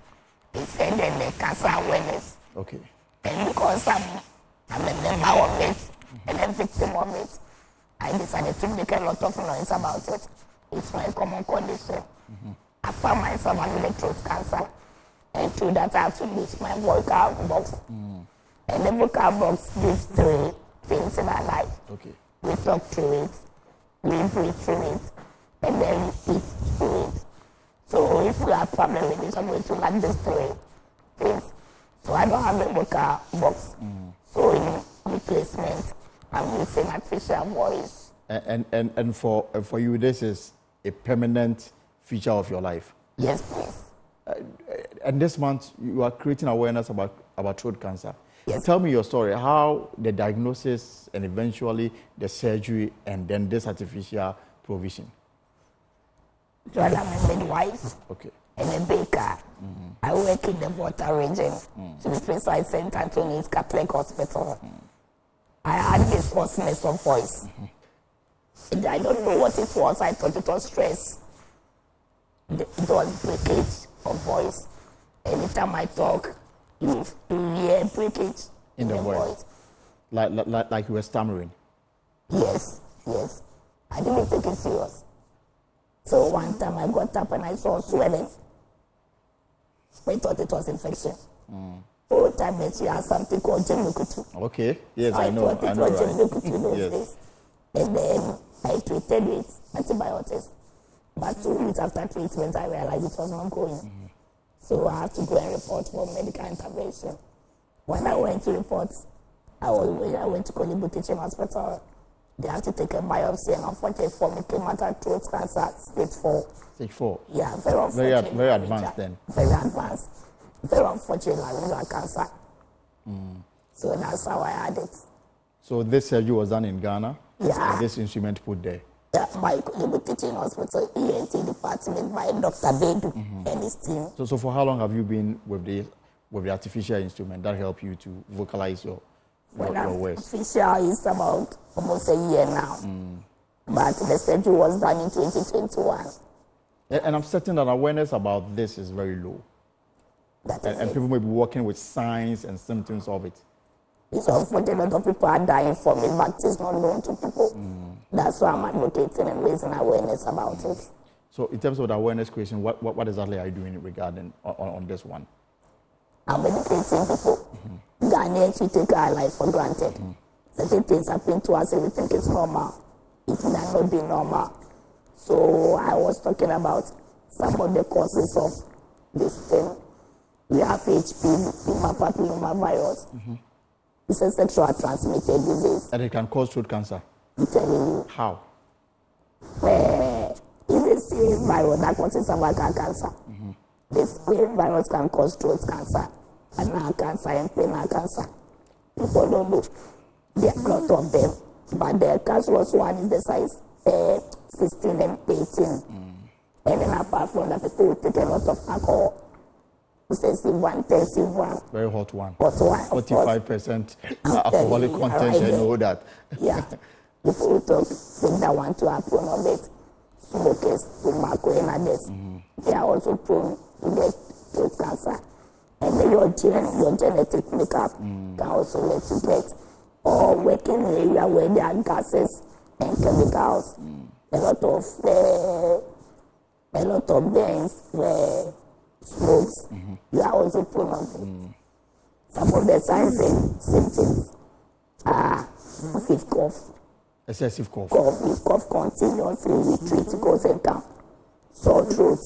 it's said in the cancer awareness. Okay. And because I'm a member of it and a victim of it, I decided to make a lot of noise about it. It's my common condition. I found myself having a throat cancer, and through that I have to use my vocal box. And the vocal box gives 3 things in our life. Okay. We talk through it, we breathe through it, and then we eat through it. So if we have problem with this, I'm going to like these 3 things. So I don't have a vocal box. So in replacement, I'm using artificial voice. And for you, this is a permanent feature of your life? Yes, please. And this month, you are creating awareness about throat cancer. Yes. Tell me your story, how the diagnosis and eventually the surgery and then this artificial provision. I'm a midwife. Okay. And a baker. I work in the Volta region, to be precise, St. Anthony's Catholic Hospital. I had this hoarseness of voice. And I don't know what it was. I thought it was stress. It was breakage of voice. Anytime I talk, you hear breakage in the voice. Like you were stammering? Yes. I didn't take it serious. So one time I got up and I saw swelling. I thought it was infection. All time that you have something called Jemukutu. Okay, yes, so I know. I thought it was Jemukutu those yes. days. And then I treated with antibiotics. But 2 weeks after treatment, I realized it was not going. So I had to go and report for medical intervention. When I went to report, I went to Kolibu Teaching Hospital. They had to take a biopsy, and unfortunately for me, came out of throat cancer, stage 4. Stage 4? Yeah, very unfortunate. Very advanced then? Very advanced. Very unfortunate, like cancer. So that's how I had it. So this surgery was done in Ghana? Yeah. And this instrument put there? Yeah, by Kolibu Teaching Hospital, ENT department, by Dr. Bedu and his team. So for how long have you been with the artificial instrument that helped you to vocalize your words? Artificial is about almost a year now. But the surgery was done in 2021. And I'm certain that awareness about this is very low. And people may be working with signs and symptoms of it. It's unfortunate a lot of people are dying from it, but it's not known to people. That's why I'm advocating and raising awareness about it. So in terms of the awareness creation, what exactly are you doing regarding on this one? I'm educating people. Ghanaians, we take our life for granted. Certain things happen to us and we think it's normal. It may not be normal. So I was talking about some of the causes of this thing. We have HPV, human papillomavirus. It's a sexually transmitted disease. And it can cause throat cancer? I'm telling you. How? It's a serious virus that causes cervical cancer. This virus can cause throat cancer, anal cancer, and penile cancer. People don't know. There are a lot of them. But the cancerous one is the size 16 and 18. And then apart from that, people will take a lot of alcohol. Excessive one, intensive one. Very hot one. Hot one. 45% alcoholic content, I know that. Yeah. People will take that one to a prone of it. Smokers, tobacco, and others. They are also prone to get throat cancer. And then your genetic makeup can also let you get, or working in an area where there are gases and chemicals. A lot of burns where smokes, you are also prone of it. Some of the signs and symptoms are massive cough. Excessive cough. You cough continuously, retreat, goes and come. Sore throat.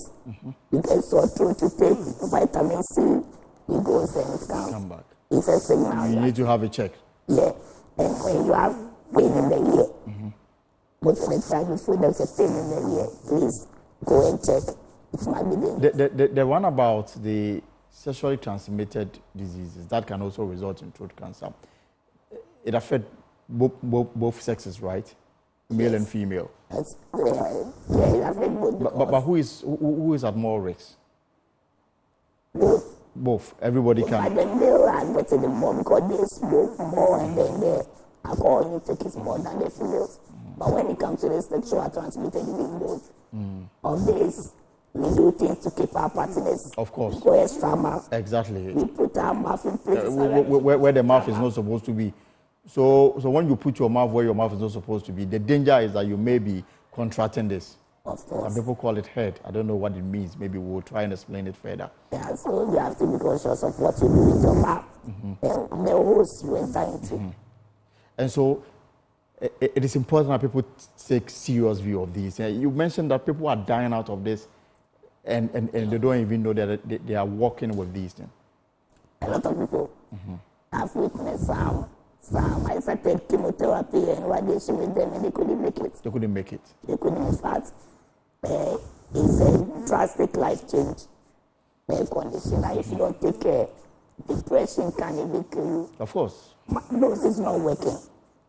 You get sore throat, you take vitamin C, it goes and it comes. Come back. It's a signal. You need to have a check. Yeah. And when you have pain in the ear, most of the time you feel there's a pain in the ear, please go and check. It might be the one about the sexually transmitted diseases that can also result in throat cancer. It affects both sexes, right? Male and female. Yes. Yeah, it affects both. But who is at more risk? Both. Everybody can. But the male are getting the more because they smoke more and then the alcohol intake is more than the females. But when it comes to the sexual transmitted disease, of this, we do things to keep our partners. Of course. We go extra mouth. Exactly. We put our mouth in places where the mouth is not supposed to be. So when you put your mouth where your mouth is not supposed to be, the danger is that you may be contracting this. Of course. Some people call it head. I don't know what it means. Maybe we'll try and explain it further. Yeah, so you have to be conscious of what you do with your mouth and the holes you enter into. And so it is important that people take serious view of these. You mentioned that people are dying out of this and they don't even know that they are working with these things. A lot of people have witnessed some accepted chemotherapy and radiation with them and they couldn't make it. They couldn't make it. They couldn't, in fact. It's a drastic life change condition. If you don't take care, depression can even kill you. Of course. Nose is not working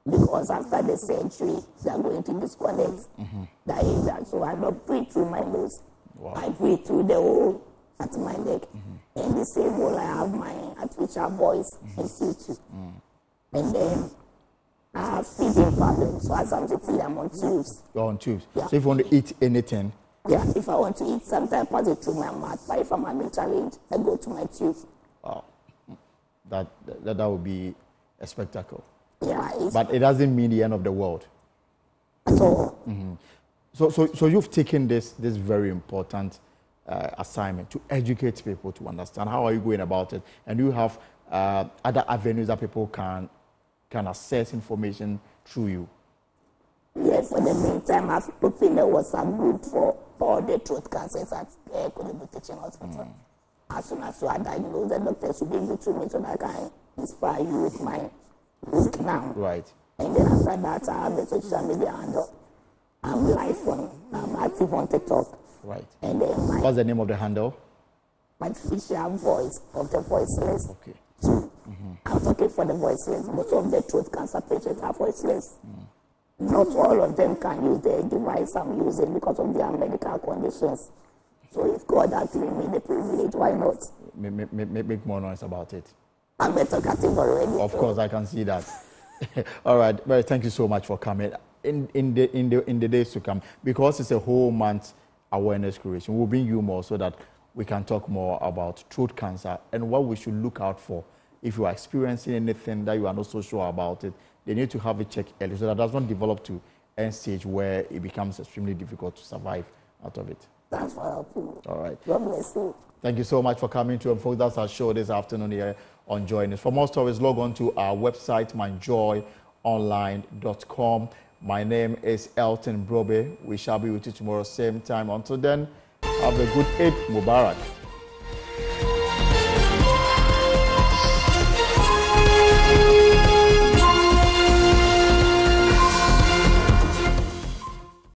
because after the surgery, they are going to disconnect the area. So I don't breathe through my nose. Wow. I breathe through the hole at my neck. And the same hole I have my artificial voice and C2. And then I have feeding problems. So as I'm sitting, I'm on tubes. You're on tubes. Yeah. So if you want to eat anything? Yeah, if I want to eat something, I pass it through my mouth. But if I'm having challenge, I go to my tube. Wow. That would be a spectacle. Yeah. But it doesn't mean the end of the world. At all. So you've taken this very important assignment to educate people to understand. How are you going about it? And you have other avenues that people can access information through you. Yes, for the meantime, I've opened a WhatsApp group for all the throat cancers at Kolebu Teaching Hospital. As soon as you are diagnosed, the doctors will give it to me so that I can inspire you with my risk now. Right. And then after that, I have the social media handle. I'm I'm active on TikTok. Right. And then what's the name of the handle? My official voice of the voiceless. Okay. I'm talking for the voiceless. Most of the throat cancer patients are voiceless. Not all of them can use the device I'm using because of their medical conditions. So if God has given me the privilege, why not? Make more noise about it. I'm a talkative already. Of course, I can see that. All right, Mary, thank you so much for coming. In the days to come, because it's a whole month awareness creation, we'll bring you more so that we can talk more about throat cancer and what we should look out for. If you are experiencing anything that you are not so sure about it, they need to have a check early so that it does not develop to end stage where it becomes extremely difficult to survive out of it. Thanks for helping. All right. God bless you. Thank you so much for coming to Folks. That's our show this afternoon here on Joy News. For more stories, log on to our website, myjoyonline.com. My name is Elton Brobe. We shall be with you tomorrow, same time. Until then, have a good Eid Mubarak.